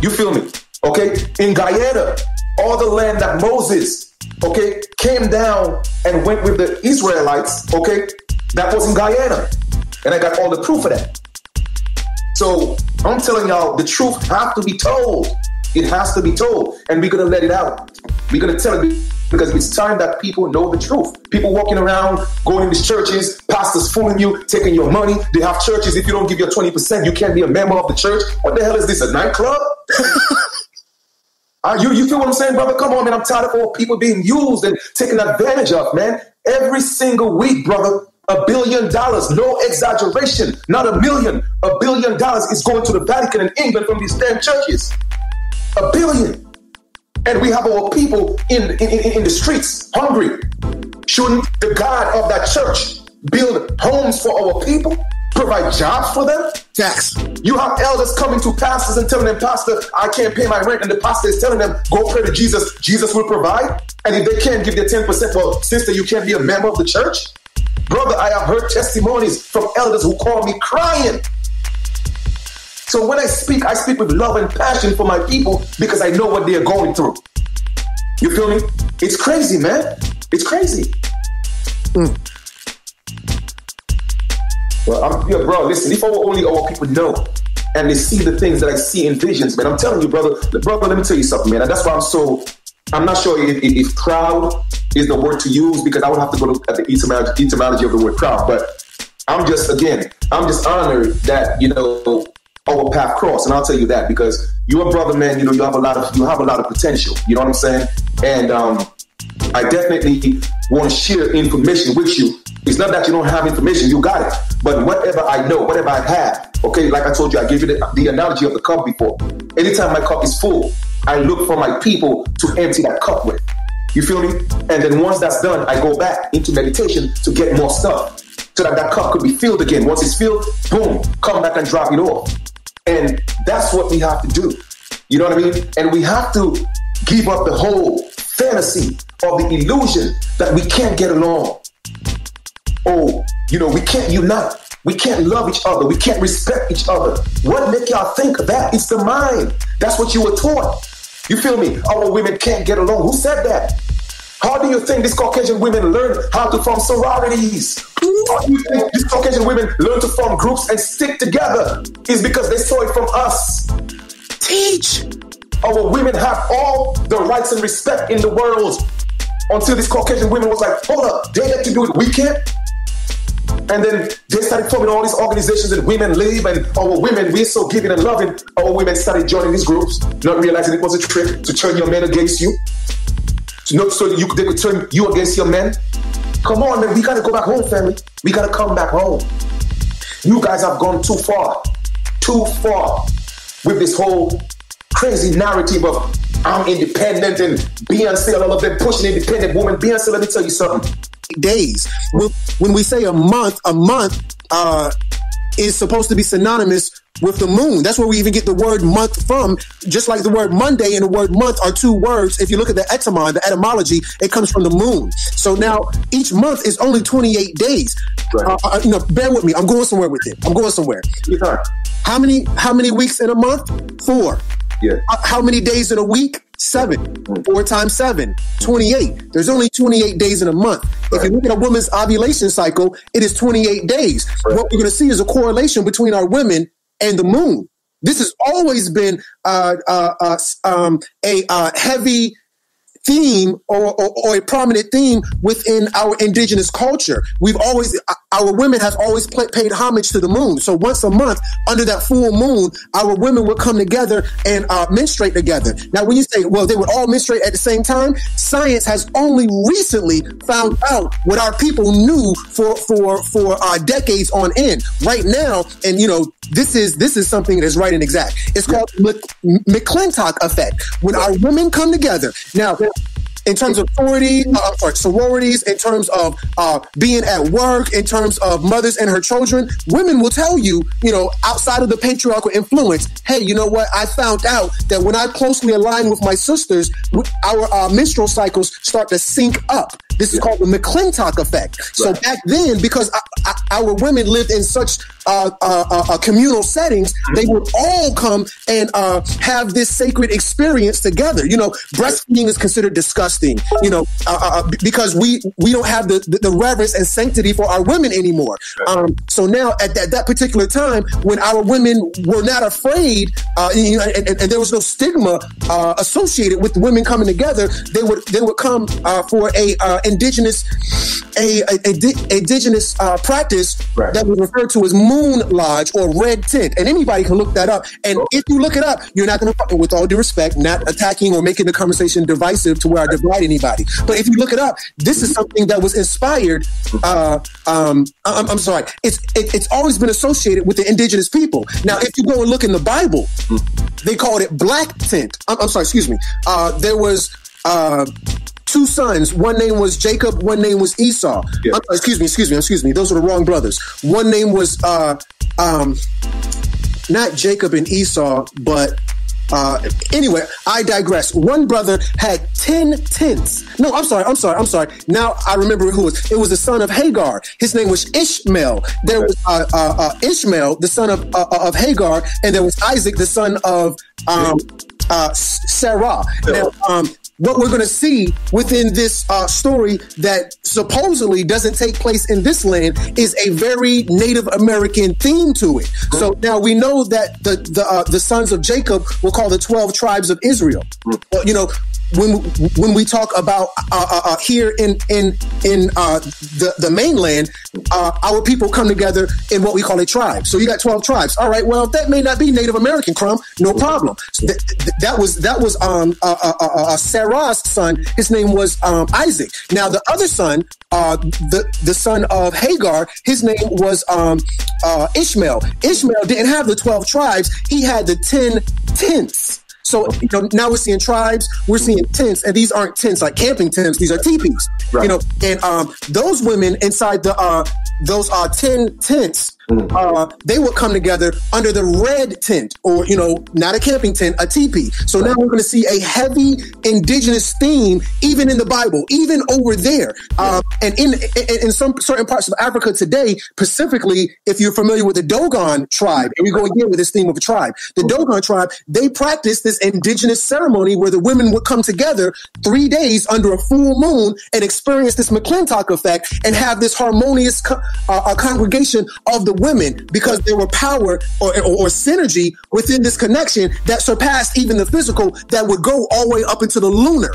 You feel me? Okay, in Guyana, all the land that Moses, okay, came down and went with the Israelites, okay, that was in Guyana, and I got all the proof of that. So I'm telling y'all, the truth has to be told. It has to be told. And we're going to let it out. We're going to tell it because it's time that people know the truth. People walking around, going in these churches, pastors fooling you, taking your money. They have churches. If you don't give your 20%, you can't be a member of the church. What the hell is this, a nightclub? You feel what I'm saying, brother? Come on, man. I'm tired of all people being used and taken advantage of, man. Every single week, brother. $1 billion, no exaggeration, not $1 million. $1 billion is going to the Vatican in England from these damn churches. $1 billion. And we have our people in the streets, hungry. Shouldn't the God of that church build homes for our people? Provide jobs for them? Yes. You have elders coming to pastors and telling them, Pastor, I can't pay my rent. And the pastor is telling them, go pray to Jesus. Jesus will provide. And if they can't give their 10%, well, sister, you can't be a member of the church? Brother, I have heard testimonies from elders who call me crying. So when I speak with love and passion for my people because I know what they are going through. You feel me? It's crazy, man. It's crazy. Well, bro, listen, if only our people know and they see the things that I see in visions, man, I'm telling you, brother, let me tell you something, man. And that's why I'm not sure if proud is the word to use because I would have to go look at the etymology of the word proud. But I'm just honored that, our path crossed. And I'll tell you that because you're a brother, man, you have a lot of potential. You know what I'm saying? And I definitely want to share information with you. It's not that you don't have information, you got it. But whatever I know, whatever I have, okay, like I told you, I gave you the analogy of the cup before. Anytime my cup is full, I look for my people to empty that cup with. You feel me? And then once that's done, I go back into meditation to get more stuff so that cup could be filled again. Once it's filled, boom, come back and drop it off. And that's what we have to do. You know what I mean? And we have to give up the whole fantasy of the illusion that we can't get along. Oh, we can't unite. We can't love each other. We can't respect each other. What make y'all think that? It's the mind. That's what you were taught. You feel me? Our women can't get along. Who said that? How do you think these Caucasian women learn how to form sororities? How do you think these Caucasian women learn to form groups and stick together? It's because they saw it from us. Teach. Our women have all the rights and respect in the world until these Caucasian women was like, hold up, they get to do it, we can't? And then they started forming all these organizations and women live, and our women, we're so giving and loving. Our women started joining these groups, not realizing it was a trick to turn your men against you. So they could turn you against your men. Come on, man, we gotta go back home, family. We gotta come back home. You guys have gone too far with this whole crazy narrative of I'm independent and Beyonce, all of them pushing independent woman. Beyonce, let me tell you something. Days. When we say a month is supposed to be synonymous with the moon. That's where we even get the word month from. Just like the word Monday and the word month are two words. If you look at the etymology, it comes from the moon. So now each month is only 28 days. Right. Bear with me. I'm going somewhere with it. I'm going somewhere. Yeah. How many weeks in a month? 4. Yeah. How many days in a week? 7. 4 times 7, 28. There's only 28 days in a month. Right. If you look at a woman's ovulation cycle, it is 28 days. Right. What we're going to see is a correlation between our women and the moon. This has always been a heavy theme or a prominent theme within our indigenous culture. Our women have always paid homage to the moon. So once a month, under that full moon, our women would come together and menstruate together. Now, when you say, well, they would all menstruate at the same time, science has only recently found out what our people knew for decades on end. Right now, and this is something that's right and exact. It's called McClintock effect. When our women come together. Now, in terms of sororities, in terms of being at work, in terms of mothers and her children, women will tell you, outside of the patriarchal influence, hey, you know what? I found out that when I closely align with my sisters, our menstrual cycles start to sync up. This is called the McClintock effect. Right. So back then, because our women lived in such communal settings, they would all come and have this sacred experience together. Breastfeeding is considered disgusting, because we don't have the reverence and sanctity for our women anymore. So now at that particular time, when our women were not afraid, and there was no stigma associated with women coming together, they would come for a indigenous practice that was referred to as moon lodge or red tent, and anybody can look that up. And if you look it up, you're not going to, with all due respect, not attacking or making the conversation divisive to where I divide anybody. But if you look it up, this is something that was inspired. I'm sorry. It's always been associated with the indigenous people. Now, if you go and look in the Bible, they called it black tent. I'm sorry. Excuse me. There was 2 sons. One name was Jacob. One name was Esau. Yeah. Excuse me. Those are the wrong brothers. One name was not Jacob and Esau, but anyway, I digress. One brother had 10 tents. No, I'm sorry. Now I remember who it was. It was the son of Hagar. His name was Ishmael. There was Ishmael, the son of Hagar, and there was Isaac, the son of Sarah. Now, what we're going to see within this story that supposedly doesn't take place in this land is a very Native American theme to it. So now we know that the sons of Jacob were called the 12 tribes of Israel. When we talk about here in the mainland, our people come together in what we call a tribe. So you got 12 tribes. All right. Well, that may not be Native American, Crumb. No problem. That was Sarah's son. His name was Isaac. Now the other son, the son of Hagar, his name was Ishmael. Ishmael didn't have the 12 tribes. He had the 10 tents. So now we're seeing tribes, we're seeing tents, and these aren't tents like camping tents; these are teepees. Right. And those women inside those 10 tents they would come together under the red tent, or, not a camping tent, a teepee. So now we're going to see a heavy indigenous theme, even in the Bible, even over there. And in some certain parts of Africa today, specifically, if you're familiar with the Dogon tribe, and we go again with this theme of a tribe, the Dogon tribe, they practice this indigenous ceremony where the women would come together 3 days under a full moon and experience this McClintock effect and have this harmonious congregation of the women, because there were power or synergy within this connection that surpassed even the physical, that would go all the way up into the lunar.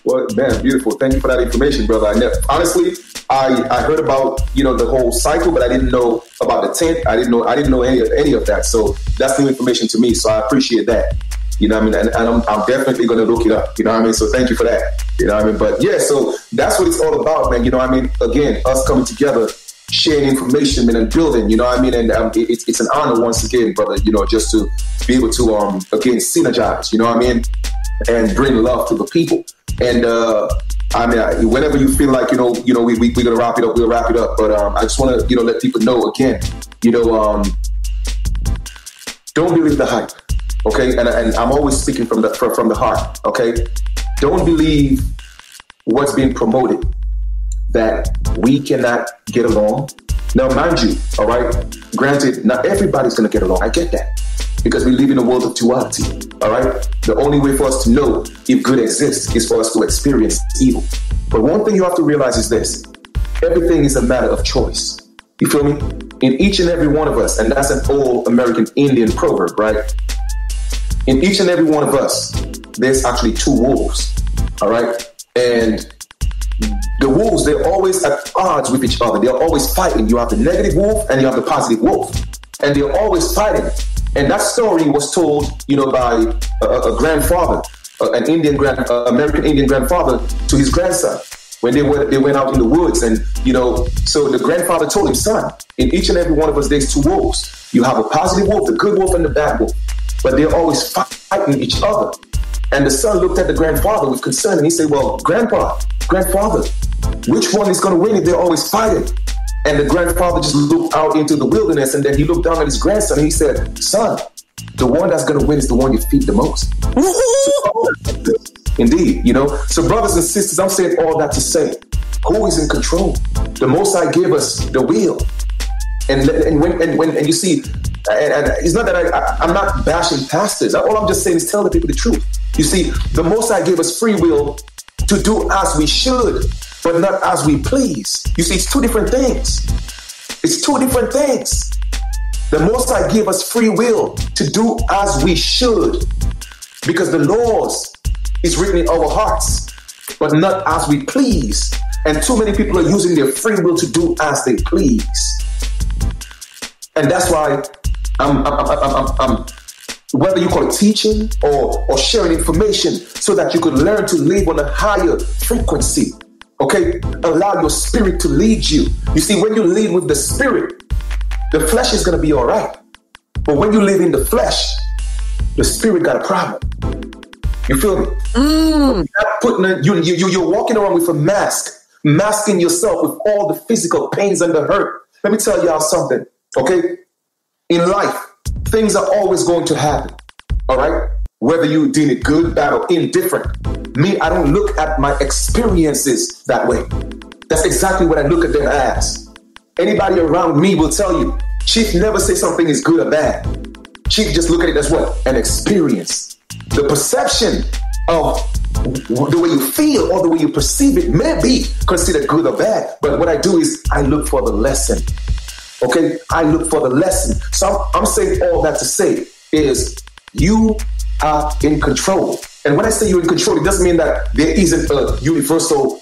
Well, man, beautiful. Thank you for that information, brother. Honestly, I heard about, the whole cycle, but I didn't know about the tent. I didn't know any of that. So that's new information to me. So I appreciate that. You know what I mean? And I'm definitely going to look it up. You know what I mean? So thank you for that. You know what I mean? But yeah, so that's what it's all about, man. You know what I mean? Again, us coming together, sharing information, man, and building, you know what I mean? And it's an honor once again, brother, just to be able to, again, synergize, you know what I mean? And bring love to the people. And, whenever you feel like, we're going to wrap it up, we'll wrap it up. But I just want to, let people know again, don't believe the hype. Okay, and I'm always speaking from the heart. Okay, don't believe what's being promoted, that we cannot get along. Now, mind you, all right. Granted, not everybody's gonna get along. I get that, because we live in a world of duality. All right. The only way for us to know if good exists is for us to experience evil. But one thing you have to realize is this: everything is a matter of choice. You feel me? In each and every one of us, and that's an old American Indian proverb, right? In each and every one of us, there's actually two wolves, all right? And the wolves, they're always at odds with each other. They're always fighting. You have the negative wolf and you have the positive wolf. And they're always fighting. And that story was told, by a grandfather, an American Indian grandfather to his grandson when they went out in the woods. And, so the grandfather told him, son, in each and every one of us, there's two wolves. You have a positive wolf, the good wolf, and the bad wolf. But they're always fighting each other. And the son looked at the grandfather with concern, and he said, well, grandfather, which one is going to win if they're always fighting? And the grandfather just looked out into the wilderness, and then he looked down at his grandson, and he said, son, the one that's going to win is the one you feed the most. Indeed, So brothers and sisters, I'm saying all that to say, who is in control? The Most High gave us the will. And when you see, and it's not that I'm not bashing pastors. All I'm just saying is tell the people the truth. You see, the Most High gave us free will to do as we should, but not as we please. You see, it's two different things. It's two different things. The Most High gave us free will to do as we should, because the laws is written in our hearts, but not as we please. And too many people are using their free will to do as they please. And that's why I'm whether you call it teaching or sharing information, so that you could learn to live on a higher frequency. Okay? Allow your spirit to lead you. You see, when you lead with the spirit, the flesh is going to be all right. But when you live in the flesh, the spirit got a problem. You feel me? You're walking around with a mask, masking yourself with all the physical pains and the hurt. Let me tell y'all something. Okay? In life, things are always going to happen. All right? Whether you deem it good, bad, or indifferent. Me, I don't look at my experiences that way. That's exactly what I look at them as. Anybody around me will tell you, Chief never say something is good or bad. Chief just look at it as what? An experience. The perception of the way you feel or the way you perceive it may be considered good or bad. But what I do is I look for the lesson. Okay, I look for the lesson. So I'm saying all that to say is you are in control. And when I say you're in control, it doesn't mean that there isn't a universal,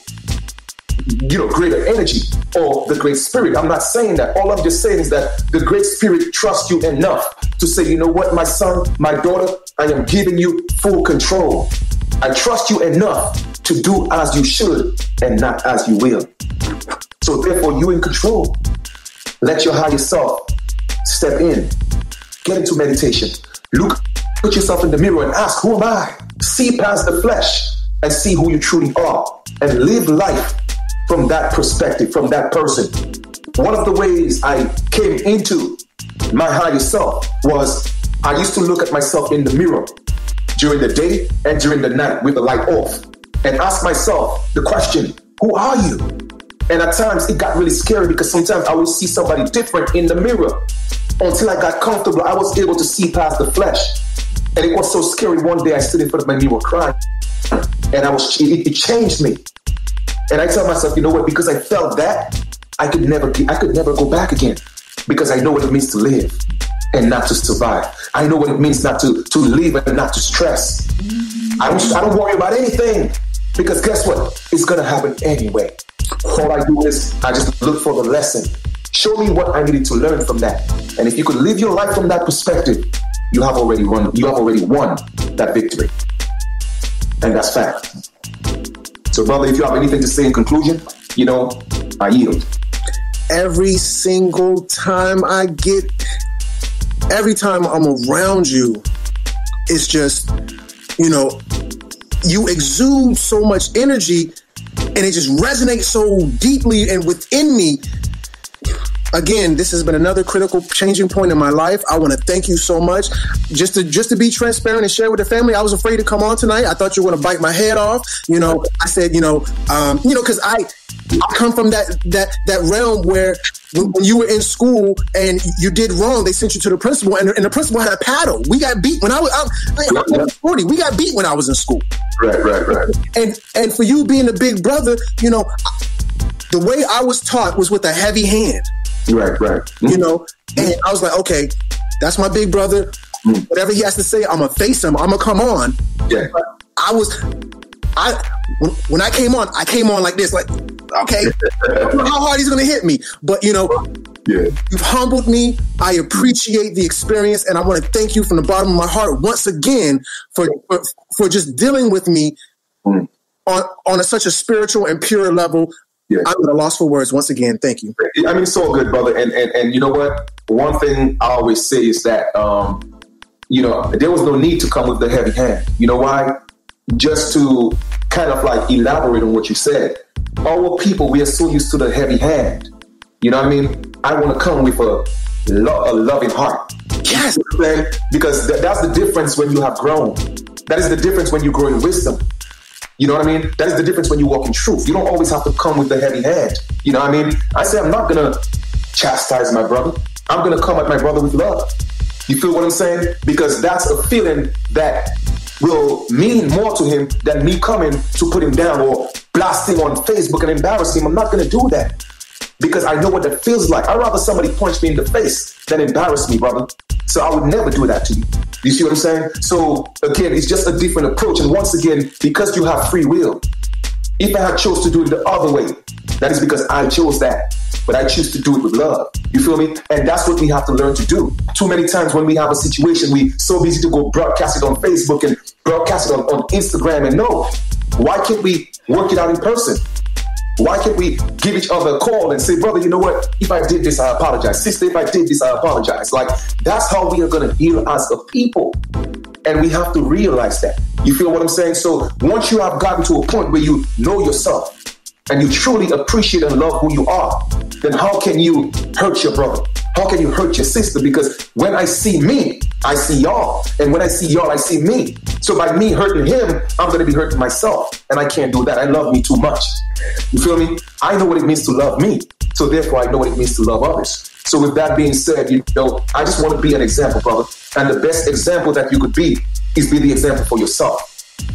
greater energy or the great spirit. I'm not saying that. All I'm just saying is that the great spirit trusts you enough to say, you know what, my son, my daughter, I am giving you full control. I trust you enough to do as you should and not as you will. So therefore, you're in control. Let your higher self step in. Get into meditation. Put yourself in the mirror and ask, who am I? See past the flesh and see who you truly are. And live life from that perspective, from that person. one of the ways I came into my higher self was I used to look at myself in the mirror during the day and during the night with the light off and ask myself the question, who are you? And at times it got really scary because sometimes I would see somebody different in the mirror. Until I got comfortable, I was able to see past the flesh. And it was so scary. One day I stood in front of my mirror crying, and it changed me. And I tell myself, you know what? Because I felt that, I could never go back again. Because I know what it means to live and not to survive. I know what it means not to live and not to stress. I don't worry about anything, because guess what? It's gonna happen anyway. All I do is I just look for the lesson. Show me what I needed to learn from that. And if you could live your life from that perspective, you have already won that victory. And that's fact. So brother, if you have anything to say in conclusion, I yield. Every single time I'm around you, it's just, you exude so much energy and it just resonates so deeply and within me. Again, this has been another critical changing point in my life. I want to thank you so much. Just to be transparent and share with the family, I was afraid to come on tonight. I thought you were going to bite my head off. I said, because I come from that realm where when you were in school and you did wrong, they sent you to the principal, and the principal had a paddle. We got beat when I was 40. We got beat when I was in school. Right. And for you being a big brother, the way I was taught was with a heavy hand. Right. And I was like, okay, that's my big brother. Whatever he has to say, I'm gonna face him. I'm gonna come on. Yeah. But when I came on like this, like, okay, I don't know how hard he's gonna hit me, but you've humbled me. I appreciate the experience, and I want to thank you from the bottom of my heart once again for just dealing with me on such a spiritual and pure level. Yeah. I'm at a loss for words. Once again, thank you. I mean, it's all good, brother. And you know what? One thing I always say is that, there was no need to come with the heavy hand. You know why? Just to kind of like elaborate on what you said. Our people, we are so used to the heavy hand. You know what I mean? I want to come with a loving heart. Yes. Because that's the difference when you have grown. That is the difference when you grow in wisdom. You know what I mean? That is the difference when you walk in truth. You don't always have to come with the heavy hand. You know what I mean? I say I'm not going to chastise my brother. I'm going to come at my brother with love. You feel what I'm saying? Because that's a feeling that will mean more to him than me coming to put him down or blast him on Facebook and embarrass him. I'm not going to do that because I know what that feels like. I'd rather somebody punch me in the face than embarrass me, brother. So I would never do that to you. You see what I'm saying? So again, it's just a different approach. And once again, because you have free will, if I had chose to do it the other way, that is because I chose that. But I choose to do it with love. You feel me? And that's what we have to learn to do. Too many times when we have a situation, we so busy to go broadcast it on Facebook and broadcast it on Instagram. And no, why can't we work it out in person? Why can't we give each other a call and say, brother, you know what? If I did this, I apologize. Sister, if I did this, I apologize. Like, that's how we are going to heal as a people. And we have to realize that. You feel what I'm saying? So once you have gotten to a point where you know yourself and you truly appreciate and love who you are, then how can you hurt your brother? How can you hurt your sister? Because when I see me, I see y'all. And when I see y'all, I see me. So by me hurting him, I'm going to be hurting myself. And I can't do that. I love me too much. You feel me? I know what it means to love me. So therefore, I know what it means to love others. So with that being said, I just want to be an example, brother. And the best example that you could be is be the example for yourself.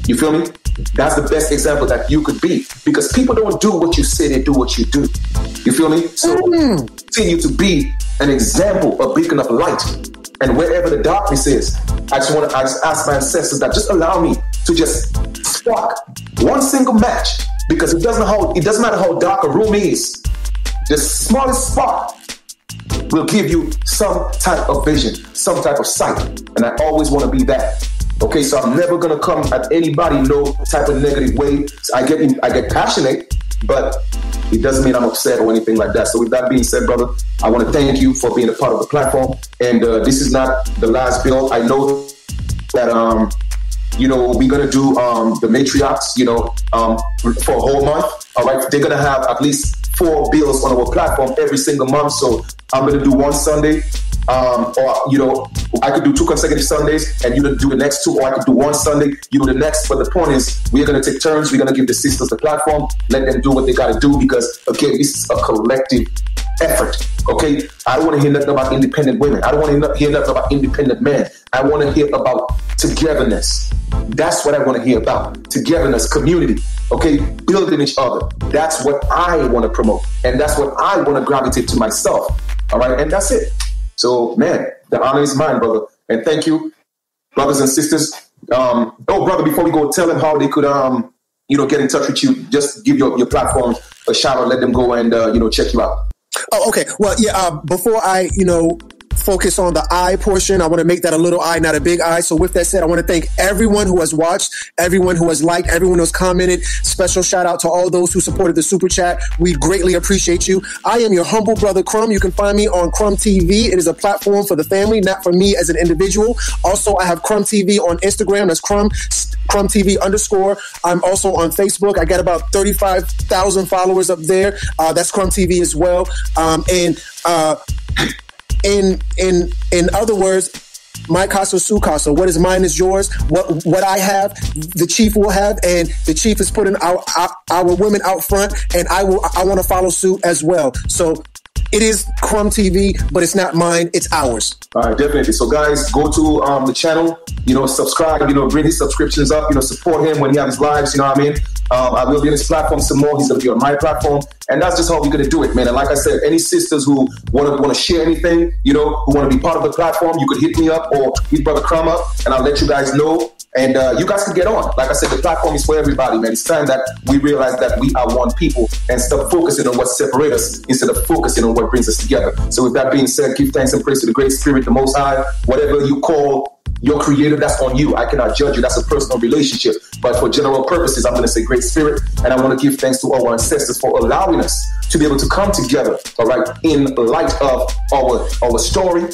You feel me? That's the best example that you could be. Because people don't do what you say, they do what you do. You feel me? So continue to be an example, a beacon of light. And wherever the darkness is, I just ask my ancestors that just allow me to just spark one single match. Because it doesn't matter how dark a room is. The smallest spark will give you some type of vision, some type of sight. And I always want to be that. Okay, so I'm never going to come at anybody no type of negative way. So I get passionate, but it doesn't mean I'm upset or anything like that. So with that being said, brother, I want to thank you for being a part of the platform. And this is not the last bill. I know that You know, we're going to do the matriarchs, you know, for a whole month. All right. They're going to have at least 4 bills on our platform every single month. So I'm going to do one Sunday. Or, you know, I could do 2 consecutive Sundays and you do the next 2, or I could do one Sunday, you do the next. But the point is, we're going to take turns. We're going to give the sisters the platform, let them do what they got to do, because, again, this is a collective effort. Okay, I don't want to hear nothing about independent women. I don't want to hear nothing about independent men. I want to hear about togetherness. That's what I want to hear about. Togetherness, community. Okay, building each other. That's what I want to promote, and that's what I want to gravitate to myself. All right, and that's it. So, man, the honor is mine, brother, and thank you, brothers and sisters. Brother, before we go, tell them how they could, you know, get in touch with you. Just give your platform a shout out. Let them go and you know, check you out. Oh, okay. Well, yeah. Before I, you know, focus on the I portion, I want to make that a little I, not a big I. So with that said, I want to thank everyone who has watched, everyone who has liked, everyone who has commented. Special shout out to all those who supported the super chat. We greatly appreciate you. I am your humble brother, Crumb. You can find me on Crumb TV. It is a platform for the family, not for me as an individual. Also, I have Crumb TV on Instagram. That's Crumb TV _. I'm also on Facebook. I got about 35,000 followers up there. That's Crumb TV as well. In other words, my casa su casa. What is mine is yours. What I have, the chief will have, and the chief is putting our women out front, and I want to follow suit as well. So it is Crumb TV, but it's not mine. It's ours. All right, definitely. So, guys, go to the channel. You know, subscribe. You know, bring his subscriptions up. You know, support him when he has his lives. You know what I mean? I will be on his platform some more. He's going to be on my platform. And that's just how we're going to do it, man. And like I said, any sisters who want to share anything, you know, who want to be part of the platform, you could hit me up or hit Brother Crumb up, and I'll let you guys know. And you guys can get on. Like I said, the platform is for everybody, man. It's time that we realize that we are one people and stop focusing on what separates us instead of focusing on what brings us together. So with that being said, give thanks and praise to the Great Spirit, the Most High. Whatever you call your creator, that's on you. I cannot judge you. That's a personal relationship. But for general purposes, I'm going to say Great Spirit. And I want to give thanks to our ancestors for allowing us to be able to come together, all right, in light of our story,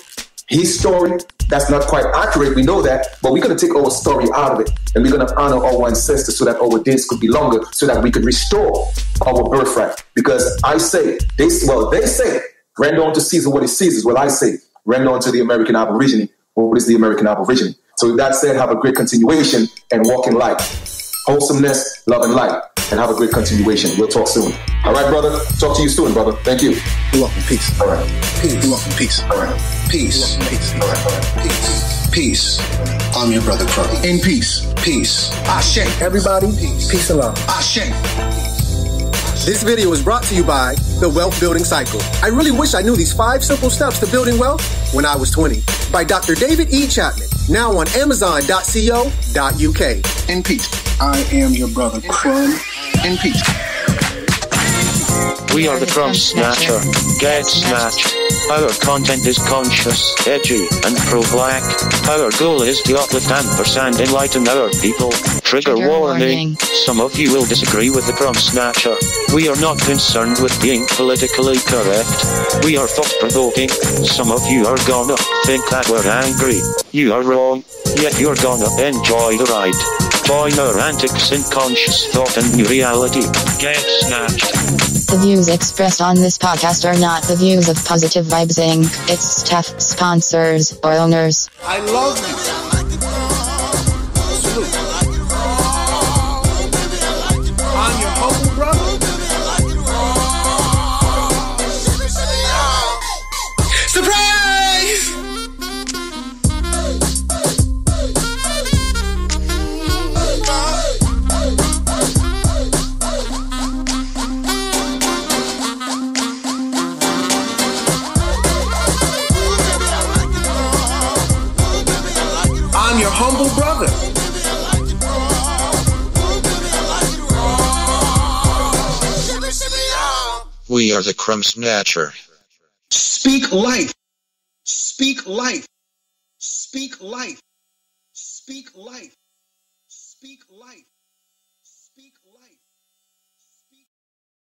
his story. That's not quite accurate. We know that. But we're going to take our story out of it. And we're going to honor our ancestors so that our days could be longer, so that we could restore our birthright. Because I say, they say, render unto Caesar what is Caesar's. Well, I say, render unto the American Aborigine what is the American Aborigine. So with that said, have a great continuation and walk in light. Wholesomeness, love, and light. And have a great continuation. We'll talk soon. All right, brother? Talk to you soon, brother. Thank you. You're welcome. Peace. All right. Peace. You're welcome. Peace. All right. Peace. Peace. All right. Peace. Peace. I'm your brother Crumb. In peace. Peace. Ashe. Everybody, peace and love. Ashe. This video is brought to you by The Wealth Building Cycle. I really wish I knew these 5 simple steps to building wealth when I was 20. By Dr. David E. Chapman. Now on Amazon.co.uk. In peace. I am your brother Crumb. In peace. We are the Crumb Snatcher. Get snatched. Our content is conscious, edgy, and pro-black. Our goal is to uplift and enlighten our people. Trigger warning. Some of you will disagree with the Crumb Snatcher. We are not concerned with being politically correct. We are thought-provoking. Some of you are gonna think that we're angry. You are wrong. Yet you're gonna enjoy the ride. Join our antics in conscious thought and new reality. Get snatched. The views expressed on this podcast are not the views of Positive Vibes Inc., its staff, sponsors, or owners. I love you. Salute. I'm your humble brother. Surprise! I'm your humble brother. We are the Crumb Snatcher. Speak life. Speak life. Speak life. Speak life. Speak life.